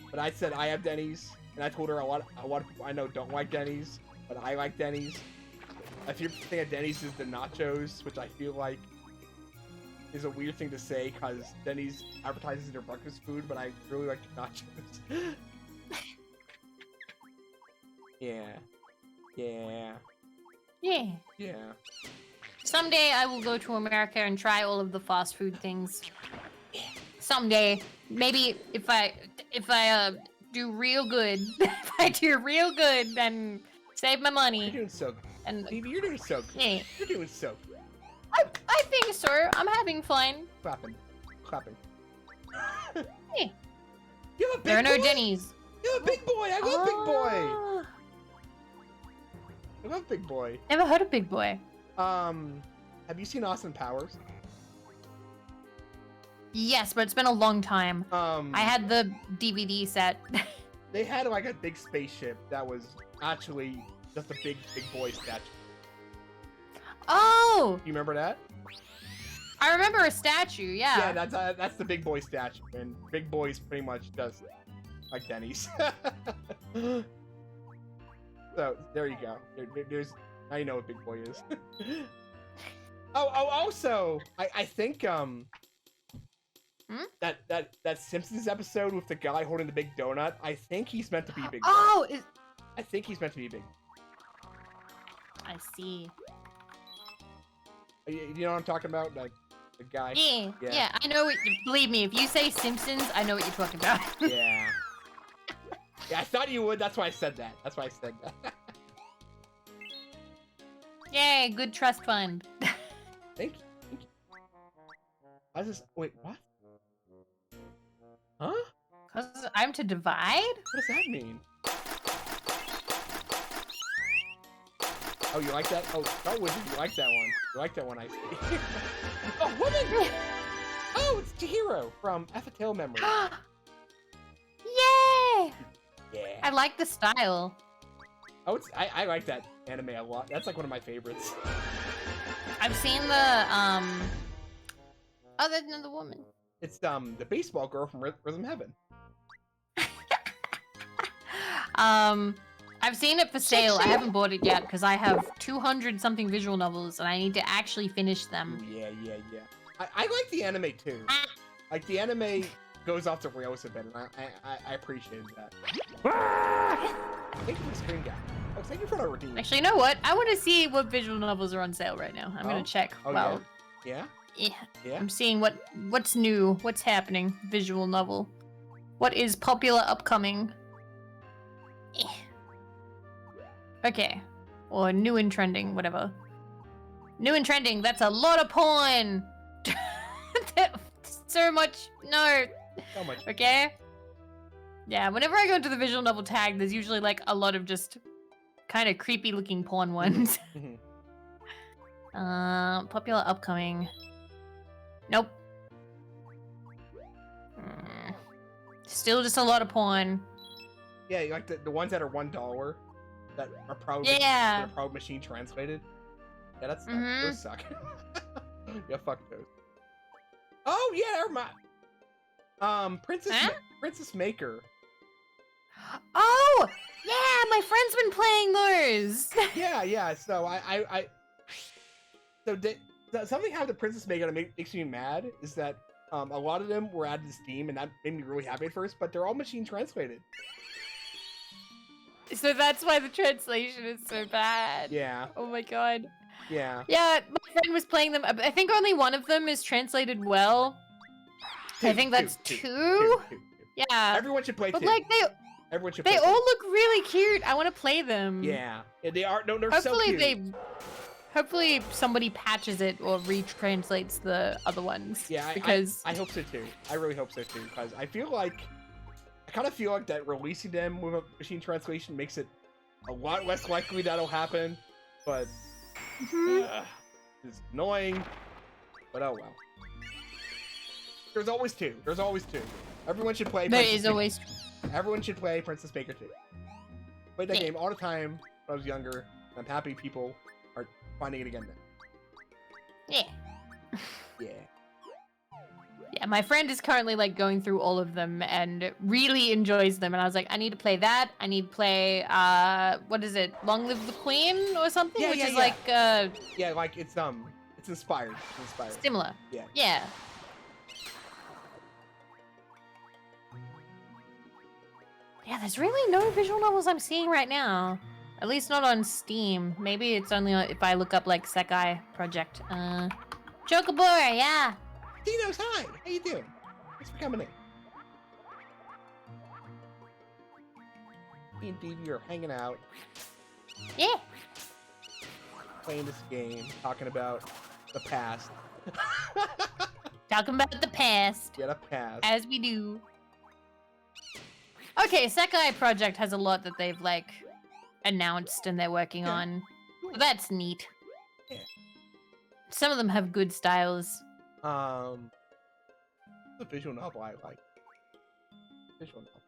But I said I have Denny's. And I told her a lot of people I know don't like Denny's. But I like Denny's. My favorite thing at Denny's is the nachos, which I feel like is a weird thing to say because Denny's advertises their breakfast food, but I really like the nachos. Yeah. Someday I will go to America and try all of the fast food things. Someday, maybe if I do real good, if I do real good, then save my money. You're doing so good. And Vivi, you're doing so good. Yeah. You're doing so good. I think so. I'm having fun. Clapping. Yeah. You have a big There are no boy? Denny's. You have a big boy. I love Big Boy. I love Big Boy. Never heard of Big Boy. Have you seen Austin Powers? Yes, but it's been a long time. I had the DVD set. They had like a big spaceship that was actually just a big boy statue. Oh! You remember that? I remember a statue, yeah. Yeah, that's the Big Boy statue, and Big Boy's pretty much just like Denny's. So there you go. There's now you know what Big Boy is. Also, I think that Simpsons episode with the guy holding the big donut, I think he's meant to be Big Boy. Oh, I think he's meant to be Big. I see. You know what I'm talking about? The guy. Yeah. I know. Believe me, if you say Simpsons, I know what you're talking about. Yeah. Yeah, I thought you would. That's why I said that. Yay, good trust fund. Thank you. I just wait. What? Huh? Cause I'm to divide? What does that mean? Oh, you like that? Oh, Wizard, you like that one. You like that one, I see. Oh, woman! Oh, it's Chihiro from F-A-Tail Memory. Yay! Yeah. I like the style. Oh, I like that anime a lot. That's like one of my favorites. I've seen the, Oh, there's another woman. It's, the baseball girl from Rhythm Heaven. I've seen it for sale. I haven't bought it yet because I have 200-something visual novels and I need to actually finish them. Ooh, yeah. I like the anime too. Like the anime goes off the rails a bit, and I appreciated that. Thank you for the screen guy. Oh, thank you for the redeem. Actually, you know what? I want to see what visual novels are on sale right now. I'm gonna check. Oh, well, yeah. I'm seeing what's new, what's happening. Visual novel. What is popular upcoming? Okay. Or new and trending, whatever. New and trending, that's a lot of porn! So much. No. So much. Okay? Yeah, whenever I go into the visual novel tag, there's usually like a lot of just kind of creepy looking porn ones. Popular upcoming. Nope. Still just a lot of porn. Yeah, you like the ones that are $1 that are probably Yeah. they're probably machine translated. Yeah, that's those suck. Yeah, fuck those. Oh yeah, never mind. Princess Maker. Oh yeah, my friend's been playing those. Yeah. So something happened to Princess Maker that makes me mad is that a lot of them were added to Steam, and that made me really happy at first. But they're all machine translated. So that's why the translation is so bad. Yeah. Oh my god. Yeah. Yeah, my friend was playing them. I think only one of them is translated well. I think that's two. Yeah. Everyone should play but two. Like Everyone should they play all two. look really cute. I want to play them. Yeah. They are. No, they're so cute. Hopefully somebody patches it or retranslates the other ones. Yeah, because I hope so too. I really hope so too, because I kind of feel like that releasing them with a machine translation makes it a lot less likely that'll happen. But it's annoying. But oh well. There's always two. There's always two. Everyone should play. There Princess is always. Everyone should play Princess Baker 2. Played that Yeah. game all the time when I was younger. I'm happy people are finding it again now. Yeah. Yeah. Yeah, my friend is currently like going through all of them and really enjoys them. And I was like, I need to play that. I need to play what is it? Long Live the Queen or something? Yeah, Which yeah, is yeah. like Yeah, like it's inspired. It's inspired. similar. Yeah. Yeah. Yeah, there's really no visual novels I'm seeing right now. At least not on Steam. Maybe it's only if I look up like Sekai Project. Chocobo, yeah. Dinos, hi! How you doing? Thanks for coming in. Me and Vivi are hanging out, Yeah. playing this game, talking about the past. Talking about the past. Yeah, the past. As we do. Okay, Sekai Project has a lot that they've like announced and they're working Yeah. on. So that's neat. Yeah. Some of them have good styles. The visual novel I like. Visual novel.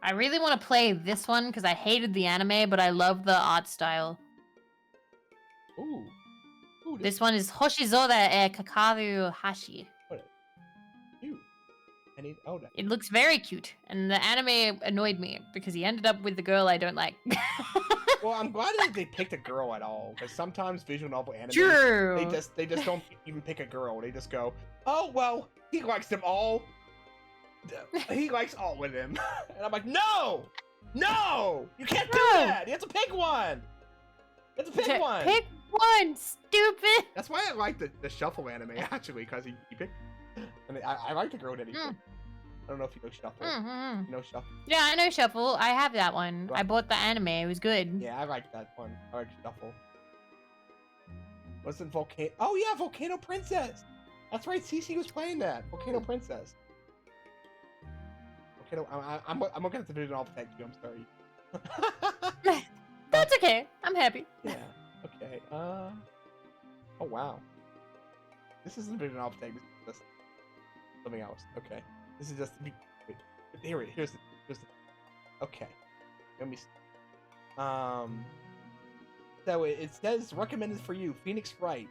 I really want to play this one because I hated the anime, but I love the art style. Ooh. Ooh, This one is Hoshizora e Kakaru Hashi. cute. I need. Oh, that. It looks very cute, and the anime annoyed me because he ended up with the girl I don't like. Well, I'm glad that they picked a girl at all, because sometimes visual novel anime True. they just don't even pick a girl. They just go, oh well, he likes them all. He likes all of them, and I'm like, no, you can't do No. that. You have to pick one. You have to pick one. Pick one, stupid. That's why I like the shuffle anime actually, because he picked. And I like the girl that he picked. I don't know if you know shuffle. Mm-hmm. You know shuffle. Yeah, I know Shuffle. I have that one. I bought the anime. It was good. Yeah, I like that one. I like shuffle. Wasn't Volcano? Oh yeah, Volcano Princess. That's right. Cece was playing that Volcano Princess. Volcano. I'm looking at the video novel tag too. I'm sorry. That's okay. I'm happy. Yeah. Okay. Oh wow. This isn't video novel tag. This is just something else. Okay. This is just. Wait. Here's the. Okay. Let me. So it says recommended for you: Phoenix Wright,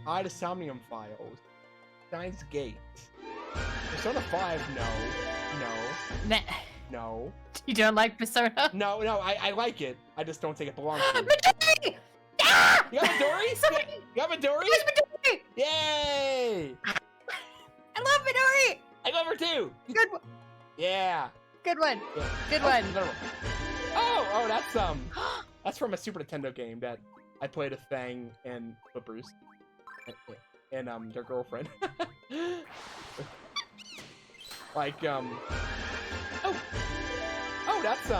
Eye to Somnium Files, Steins Gate, Persona 5. Nah. No. You don't like Persona? No. I like it. I just don't think it belongs to. Midori! Ah! You got Midori? Somebody- You got Midori? Where's Midori? Yay! I love Midori! I love her too. Good one. Yeah. Good one. Yeah. Good Oh, one. another one. Oh, that's from a Super Nintendo game that I played with Fang and Flippers and their girlfriend. Like oh, that's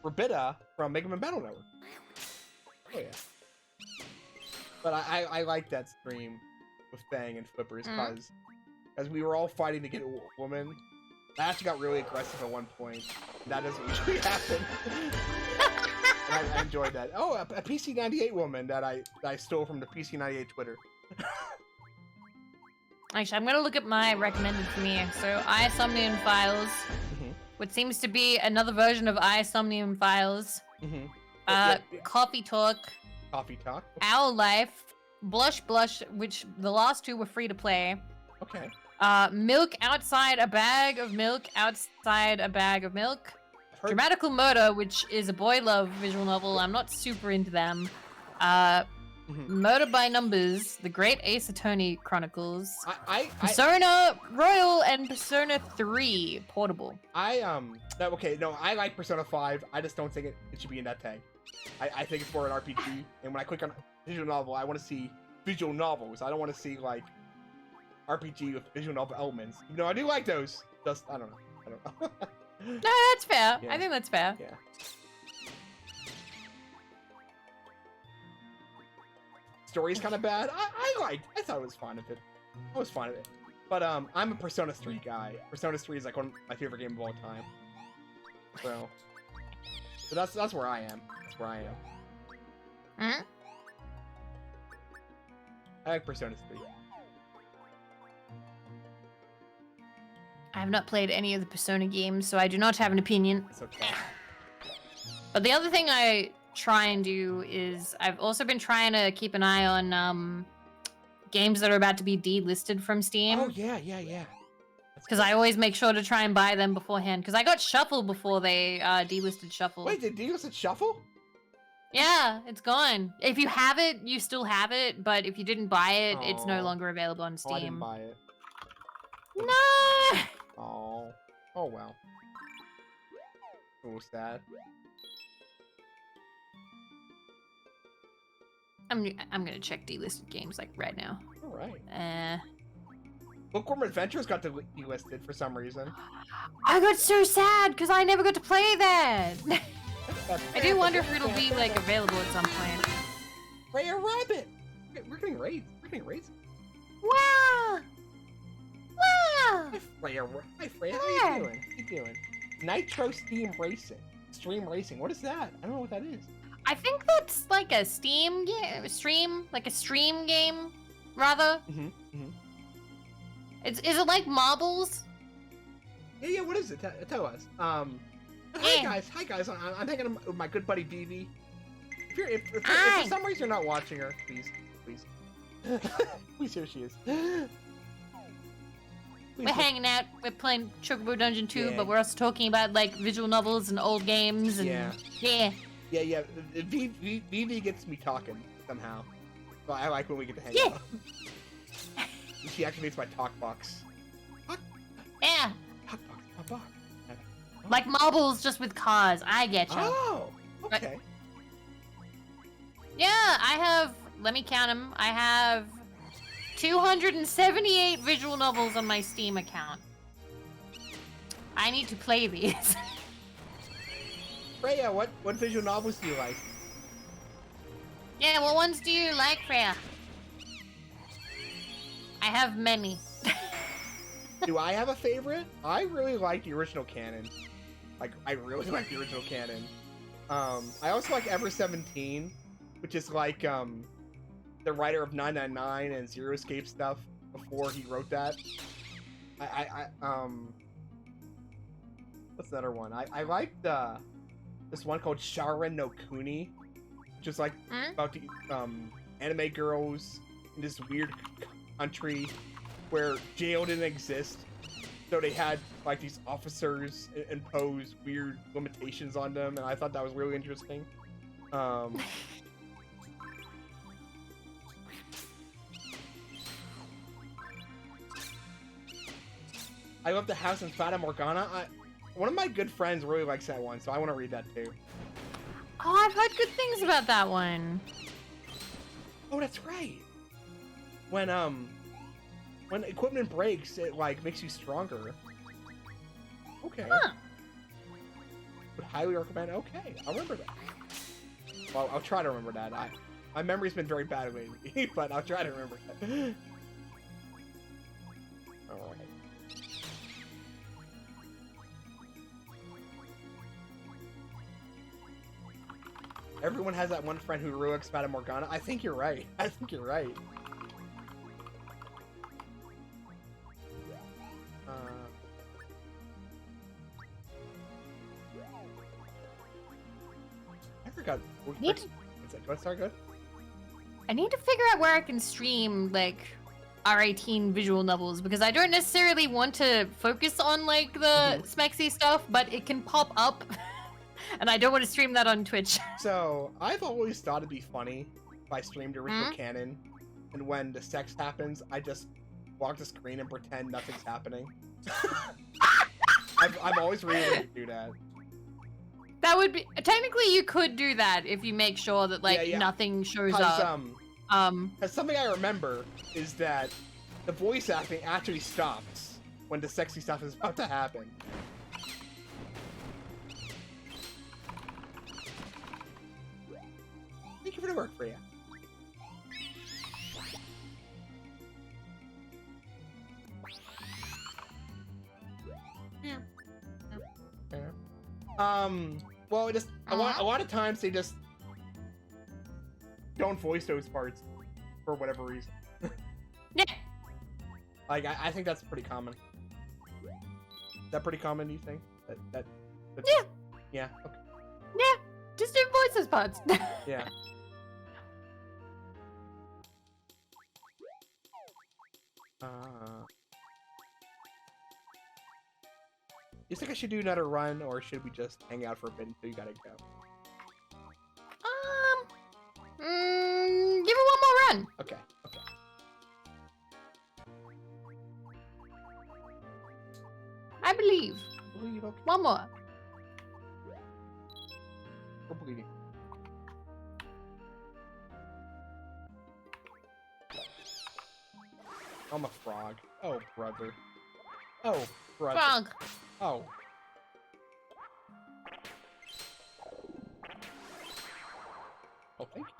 Rabida from Mega Man Battle Network. Oh yeah. But I like that stream with Fang and Flippers because we were all fighting to get a woman. I actually got really aggressive at one point. That doesn't usually happen. And I enjoyed that. Oh, a PC98 woman that I stole from the PC98 Twitter. Actually, I'm gonna look at my recommended for me. So, iSomnium Files, what seems to be another version of iSomnium Files. Yeah. Coffee Talk, Coffee Talk. Owl Life, Blush Blush, which the last two were free to play. Okay. Milk Outside a Bag of Milk, Outside a Bag of Milk. Heard- Dramatical Murder, which is a boy love visual novel. I'm not super into them. Murder by Numbers, The Great Ace Attorney Chronicles, Persona Royal, and Persona 3 Portable. No, I like Persona 5. I just don't think it should be in that tag. I think it's more an RPG. And when I click on visual novel, I want to see visual novels. I don't want to see like RPG with visual novel elements. You know, I do like those. Just I don't know. No, that's fair. Yeah. I think that's fair. Yeah. Story's kind of bad. I thought it was fun of it. I was fine with it. But I'm a Persona 3 guy. Persona 3 is like one of my favorite games of all time. So that's where I am. That's where I am. I like Persona 3. I have not played any of the Persona games, so I do not have an opinion. It's okay. But the other thing I try and do is I've also been trying to keep an eye on games that are about to be delisted from Steam. Oh yeah, yeah, yeah. Because I always make sure to try and buy them beforehand. Because I got Shuffle before they delisted Shuffle. Wait, did delisted Shuffle? Yeah, it's gone. If you have it, you still have it. But if you didn't buy it, it's no longer available on Steam. Oh, I didn't buy it. No. Oh. Oh well. So sad. I'm gonna check delisted games like right now. All right. Bookworm Adventures got delisted for some reason. I got so sad because I never got to play that. I do wonder if it'll be like available at some point. Freya Rabbit! We're getting raids. We're getting raids. Wow! Wow! Hi Freya. Hi Freya. How you doing? How you doing? Nitro Steam Racing. Stream Racing. What is that? I don't know what that is. I think that's like a Steam game, like a stream game, rather. Is it like marbles? Yeah. What is it? Tell us. Hi guys. I'm hanging out with my good buddy VIVI. If for some reason you're not watching her, please, please, here she is. We're hanging out. We're playing Chocobo Dungeon 2, but we're also talking about like visual novels and old games and yeah. VIVI gets me talking somehow. So I like when we get to hang out. She activates my talk box. Yeah. Talk box. Like marbles, just with cars. I get you. Oh, okay. Yeah, I have. Let me count them. I have 278 visual novels on my Steam account. I need to play these. Freya, what visual novels do you like? Yeah, what ones do you like, Freya? I have many. Do I have a favorite? I really like the original canon. Like, I really like the original canon. I also like Ever 17, which is like, the writer of 999 and Zero Escape stuff before he wrote that. What's another one? I liked, this one called Sharan no Kuni, which is like about the, anime girls in this weird country where jail didn't exist. So they had like these officers impose weird limitations on them, and I thought that was really interesting. I love the house in Fata Morgana. One of my good friends really likes that one, so I want to read that too. Oh, I've heard good things about that one. Oh, that's right. When equipment breaks, it like makes you stronger. Okay. Huh. Would highly recommend. Okay, I'll remember that. Well, I'll try to remember that. My memory's been very bad lately, but I'll try to remember that. All right. Everyone has that one friend who really likes Fata Morgana. I think you're right. I think you're right. I forgot. Good. I need to figure out where I can stream like R18 visual novels because I don't necessarily want to focus on like the Smexy stuff, but it can pop up. And I don't want to stream that on Twitch. So, I've always thought it'd be funny if I streamed original canon, and when the sex happens, I just walk the screen and pretend nothing's happening. I've always really wanted to do that. That would be... Technically, you could do that if you make sure that, like, nothing shows up. Because something I remember is that the voice acting actually stops when the sexy stuff is about to happen. Thank you for the work, Freya. Yeah. Well, just a lot of times they just don't voice those parts for whatever reason. Yeah. Like, I think that's pretty common. that pretty common, you think? That Yeah. Yeah, okay. Yeah, just do voices parts. Yeah. You think I should do another run, or should we just hang out for a bit until you gotta go? Give it one more run. Okay, okay. I believe. Believe, okay. One more. We're bleeding. I'm a frog. Oh, brother. Oh, brother. Frog. Oh. Oh, thank you.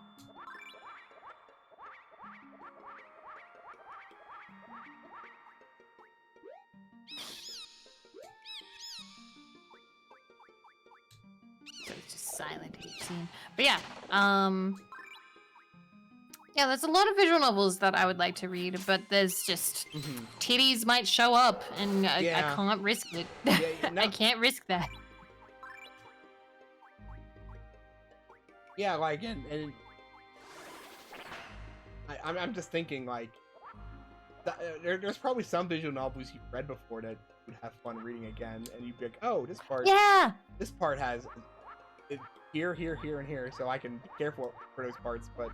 So it's just silent hate scene. But yeah, yeah, there's a lot of visual novels that I would like to read, but there's just titties might show up, and I can't risk it. Yeah, no. I can't risk that. Yeah, like, and I'm just thinking, like, there's probably some visual novels you've read before that would have fun reading again, and you'd be like, oh, this part has it here, here, here, and here, so I can be careful for those parts. But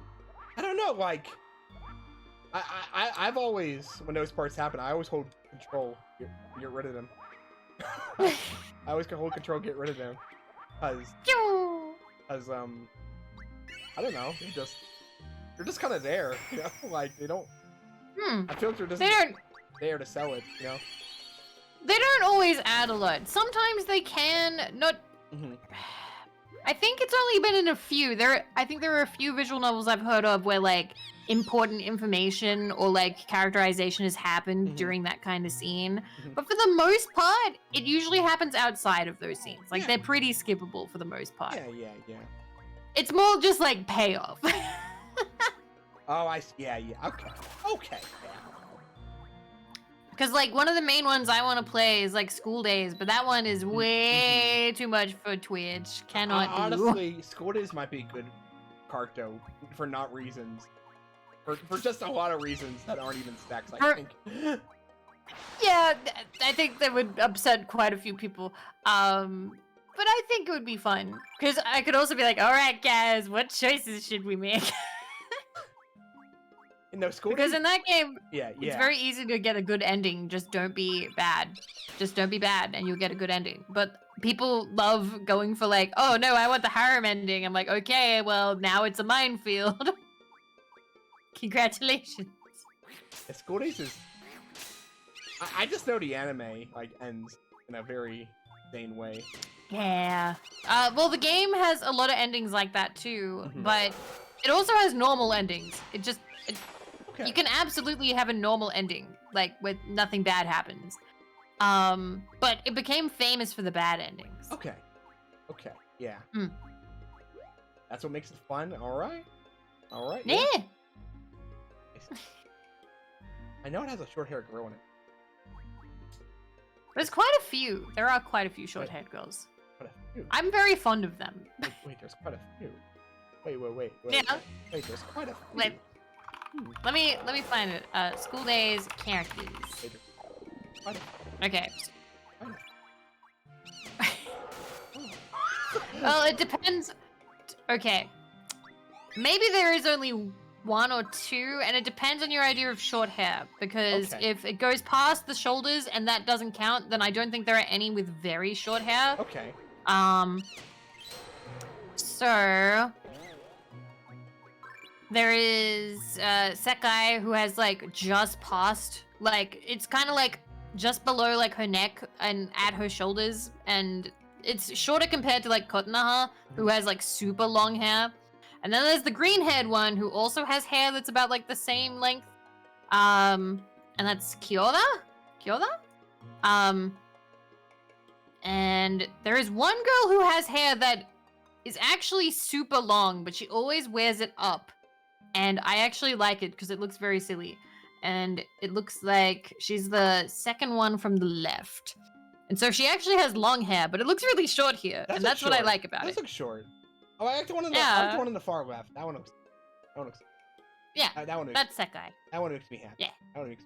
I don't know, like, I've always, when those parts happen, I always hold control, get rid of them. I always can hold control, get rid of them, cause I don't know, they're just kind of there, you know, like they don't. I feel like they're just there to sell it, you know. They don't always add a lot. Sometimes they can. Not. I think it's only been in a few. I think there are a few visual novels I've heard of where like important information or like characterization has happened during that kind of scene. But for the most part, it usually happens outside of those scenes. Like they're pretty skippable for the most part. Yeah. It's more just like payoff. Oh, yeah. Okay. Because like one of the main ones I want to play is like School Days, but that one is way too much for Twitch. Cannot do. Honestly, School Days might be a good Carto for not reasons. For just a lot of reasons that aren't even specs, I think. Yeah, I think that would upset quite a few people. But I think it would be fun. Because I could also be like, alright guys, what choices should we make? No, because in that game, yeah, it's very easy to get a good ending. Just don't be bad. Just don't be bad and you'll get a good ending. But people love going for like, oh no, I want the harem ending. I'm like, okay, well now it's a minefield. Congratulations. Yeah, School Days is... I just know the anime like ends in a very sane way. Yeah. Well, the game has a lot of endings like that too, but it also has normal endings. You can absolutely have a normal ending, like with nothing bad happens. But it became famous for the bad endings. Okay, yeah. That's what makes it fun. All right. Yeah. I know it has a short-haired girl in it. There's quite a few. There are quite a few short-haired girls. Quite a few. I'm very fond of them. Wait, there's quite a few. Wait. Yeah. Wait, there's quite a few. Wait. Let me find it. School Days characters. Okay. Well, it depends. Okay. Maybe there is only one or two, and it depends on your idea of short hair. Because if it goes past the shoulders and that doesn't count, then I don't think there are any with very short hair. Okay. So there is Sekai who has like just past, like it's kind of like just below like her neck and at her shoulders, and it's shorter compared to like Kotonoha who has like super long hair. And then there's the green-haired one who also has hair that's about like the same length. And that's Kyoda? And there is one girl who has hair that is actually super long, but she always wears it up. And I actually like it because it looks very silly. And it looks like she's the second one from the left. And so she actually has long hair, but it looks really short here, and that's what I like about it. That looks short. Oh, I like the one on the far left. That one looks. Yeah, that one. That's Sekai. That one makes me happy. Yeah. That one makes.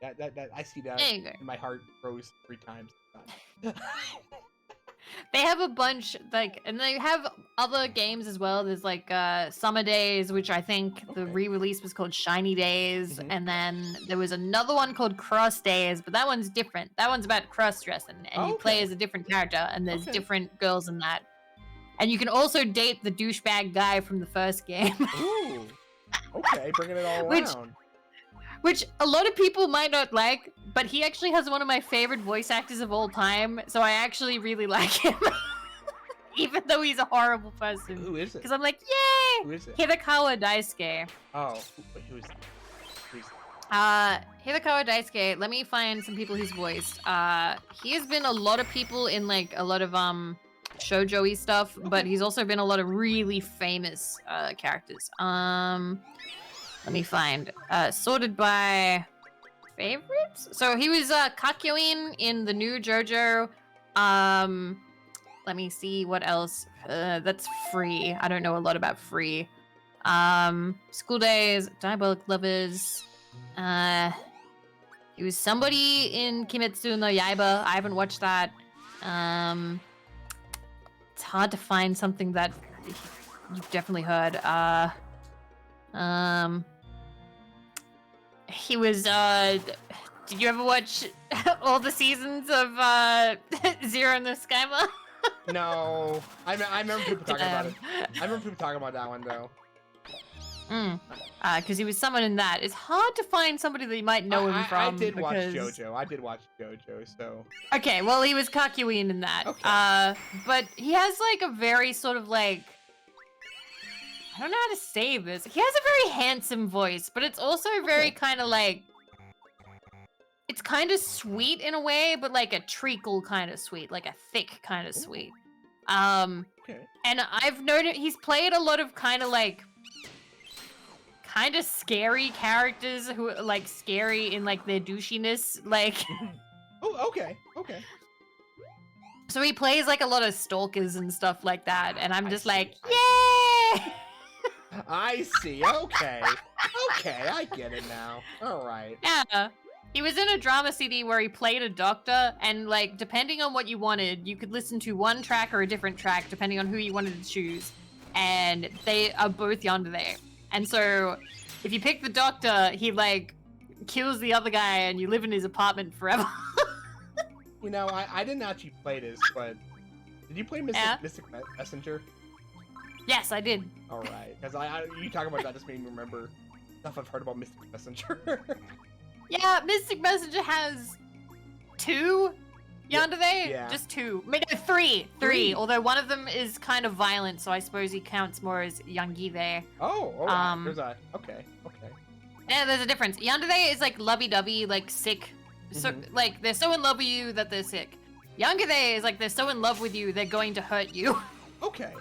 That I see that. There you go. And my heart rose 3 times. They have a bunch, like, and they have other games as well. There's like Summer Days, which I think the re-release was called Shiny Days, and then there was another one called Cross Days, but that one's different. That one's about cross-dressing, and you play as a different character, and there's different girls in that. And you can also date the douchebag guy from the first game. Ooh. Okay, bringing it all around. Which a lot of people might not like, but he actually has one of my favorite voice actors of all time, so I actually really like him. Even though he's a horrible person. Who is it? Because I'm like, yay! Who is it? Hidekawa Daisuke. Oh, who is that? Hidekawa Daisuke, let me find some people he's voiced. He has been a lot of people in like a lot of shoujo-y stuff, but he's also been a lot of really famous characters. Let me find. Sorted by favorites? So he was Kakyoin in the new JoJo. Let me see what else. That's Free. I don't know a lot about Free. School Days, Diabolic Lovers. He was somebody in Kimetsu no Yaiba. I haven't watched that. It's hard to find something that you've definitely heard. He was, did you ever watch all the seasons of, Zero no Skyma? No. I remember people talking about it. I remember people talking about that one, though. Because he was someone in that. It's hard to find somebody that you might know him from. I did watch JoJo, so... Okay, well, he was Kakyoin in that. Okay. But he has, like, a very sort of, like... I don't know how to say this. He has a very handsome voice, but it's also very kind of like... It's kind of sweet in a way, but like a treacle kind of sweet, like a thick kind of sweet. And I've noticed he's played a lot of kind of like... kind of scary characters who are like scary in like their douchiness, like... Oh, okay. So he plays like a lot of stalkers and stuff like that, and I'm just like, yay! I see. Okay, I get it now. All right. Yeah. He was in a drama CD where he played a doctor, and like depending on what you wanted, you could listen to one track or a different track depending on who you wanted to choose. And they are both yandere. And so if you pick the doctor, he like kills the other guy and you live in his apartment forever. You know, I didn't actually play this, but did you play Mystic Messenger? Yes, I did. All right, because you talking about that just made me remember stuff I've heard about Mystic Messenger. Yeah, Mystic Messenger has 2 yandere. Yeah. Just 2. Maybe 3. Although one of them is kind of violent, so I suppose he counts more as yangire. Oh, there's that. Okay. Yeah, there's a difference. Yandere is like lovey-dovey, like sick. So like they're so in love with you that they're sick. Yangire is like they're so in love with you they're going to hurt you. Okay.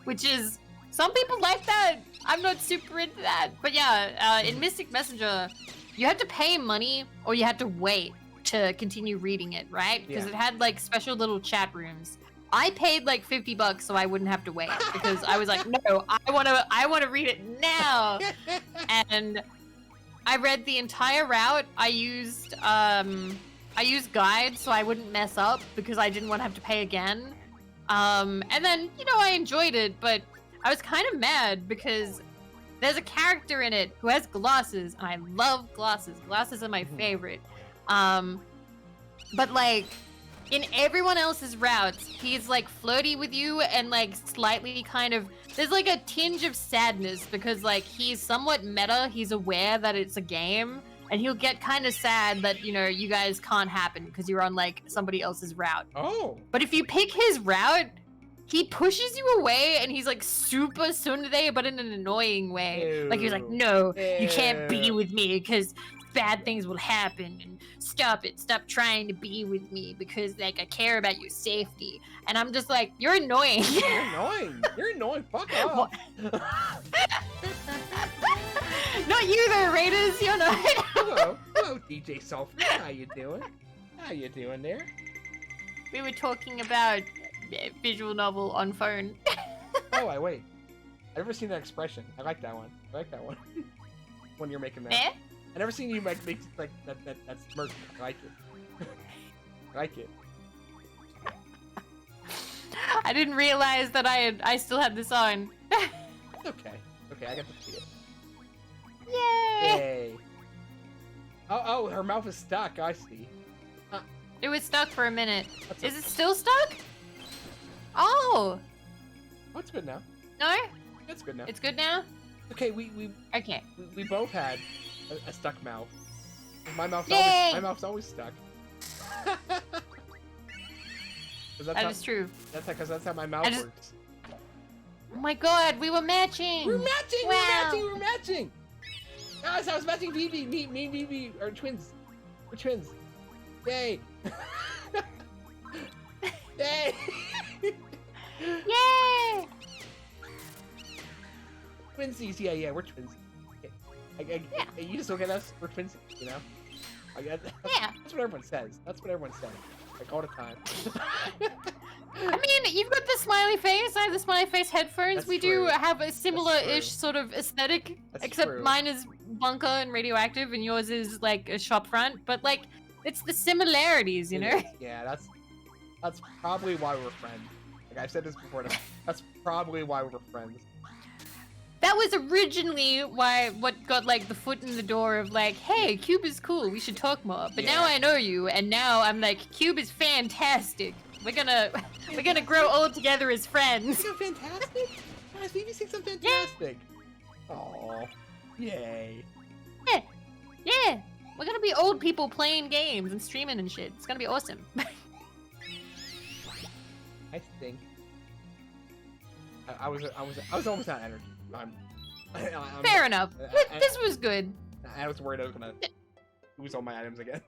Which is, some people like that. I'm not super into that. But yeah, in Mystic Messenger, you had to pay money or you had to wait to continue reading it, right? Because it had like special little chat rooms. I paid like $50 so I wouldn't have to wait because I was like, no, I want to read it now. And I read the entire route. I used guides so I wouldn't mess up because I didn't want to have to pay again. And then, you know, I enjoyed it, but I was kind of mad because there's a character in it who has glasses, and I love glasses. Glasses are my favorite. But like, in everyone else's routes, he's like flirty with you and like slightly kind of, there's like a tinge of sadness because like he's somewhat meta. He's aware that it's a game, and he'll get kind of sad that, you know, you guys can't happen because you're on like somebody else's route. Oh. But if you pick his route, he pushes you away and he's like super tsundere, but in an annoying way. Ew. Like he's like, no, you can't be Ew. with me because bad things will happen, and stop trying to be with me because like I care about your safety. And I'm just like, you're annoying. You're annoying. Fuck off. Not you there, Raiders. You're not. Hello, DJ Sulfur. How you doing? How you doing there? We were talking about visual novel on phone. Oh, wait. I've never seen that expression. I like that one. I like that one. When you're making that. Eh? I've never seen you make like that smirk. I like it. I like it. I didn't realize that I still had this on. It's okay. Okay, I got to see it. Yay! Yay. Oh, her mouth is stuck. I see. It was stuck for a minute. That's Is it still stuck? Oh! Oh, it's good now. No? It's good now. It's good now? Okay, Okay. we both had a stuck mouth. My mouth's always stuck. That is true. That's because that's how my mouth works. Oh my god, we were matching! We're matching! Wow. We're matching! Guys, I was matching Vivi. Me and Vivi are twins. We're twins. Yay! Yay! Yay! Twinsies, yeah, we're twins. You just look at us, we're twins, you know? Yeah. That's what everyone says. That's what everyone says. Like, all the time. I mean, you've got the smiley face, I have the smiley face headphones. That's we true. do have a similar-ish sort of aesthetic, That's except true. mine is bunker and radioactive and yours is like a shop front, but like, it's the similarities, you know? Yeah, that's probably why we're friends. Like, I've said this before, that's probably why we're friends. That was originally what got like the foot in the door of like, hey, Cube is cool, we should talk more. But now I know you, and now I'm like, Cube is fantastic. We're gonna grow old together as friends. You're fantastic. Guys, Vivi thinks I'm fantastic. Aw, yay. Yeah. We're gonna be old people playing games and streaming and shit. It's gonna be awesome. I think I was almost out of energy. Fair enough. This was good. I was worried I was gonna lose all my items again.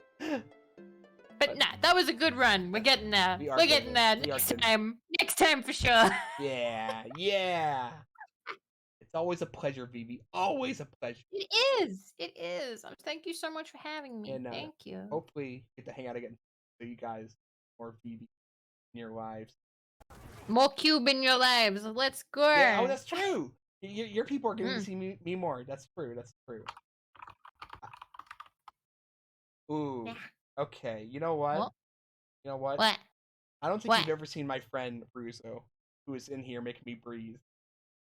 But nah, that was a good run. We're getting there. We're getting there next time. Next time for sure. Yeah. It's always a pleasure, Vivi. Always a pleasure. It is. Thank you so much for having me. And, thank you. Hopefully, get to hang out again. So you guys, more Vivi in your lives. More Cube in your lives. Let's go. Yeah, oh, that's true. Your people are getting to see me more. That's true. Ooh. Yeah. Okay. You know what? What? You know what? What? I don't think you've ever seen my friend Russo, who is in here making me breathe,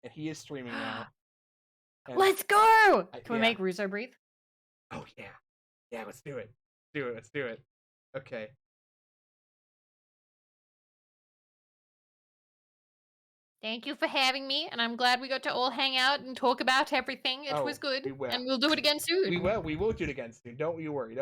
and he is streaming now. And Let's go. Can we make Russo breathe? Oh yeah. Let's do it. Let's do it. Okay. Thank you for having me, and I'm glad we got to all hang out and talk about everything. It was good, we will. and we'll do it again soon. We will do it again soon. Don't you worry.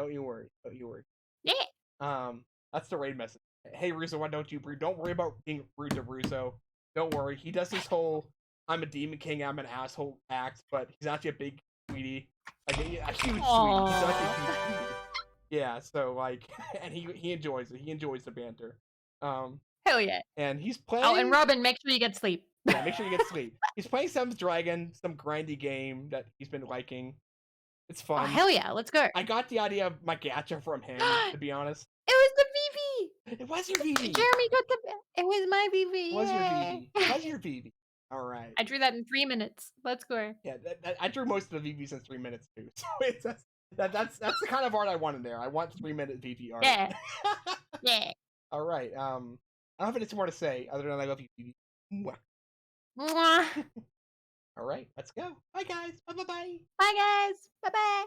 Yeah. That's the raid message. Hey Russo, why don't you breathe? Don't worry about being rude to Russo. Don't worry. He does this whole "I'm a demon king, I'm an asshole" act, but he's actually a big sweetie, like a huge sweetie. He's actually a huge sweetie. Yeah. So like, and he enjoys it. He enjoys the banter. Hell yeah. And he's playing. Oh, and Robin, make sure you get sleep. Yeah, make sure you get sleep. He's playing some dragon, some grindy game that he's been liking. It's fun. Oh, hell yeah, let's go. I got the idea of my gacha from him, to be honest. It was the VV. It was your VV. Jeremy got the. It was my VV. It was your VV. It was your VV. All right. I drew that in 3 minutes. Let's go. Yeah, I drew most of the VVs in 3 minutes too. So that's the kind of art I want in there. I want 3-minute VV art. Yeah. Yeah. All right. I don't have anything more to say other than I love you, VV. Mwah. Mwah. All right, let's go. Bye guys. Bye. Bye guys. Bye bye.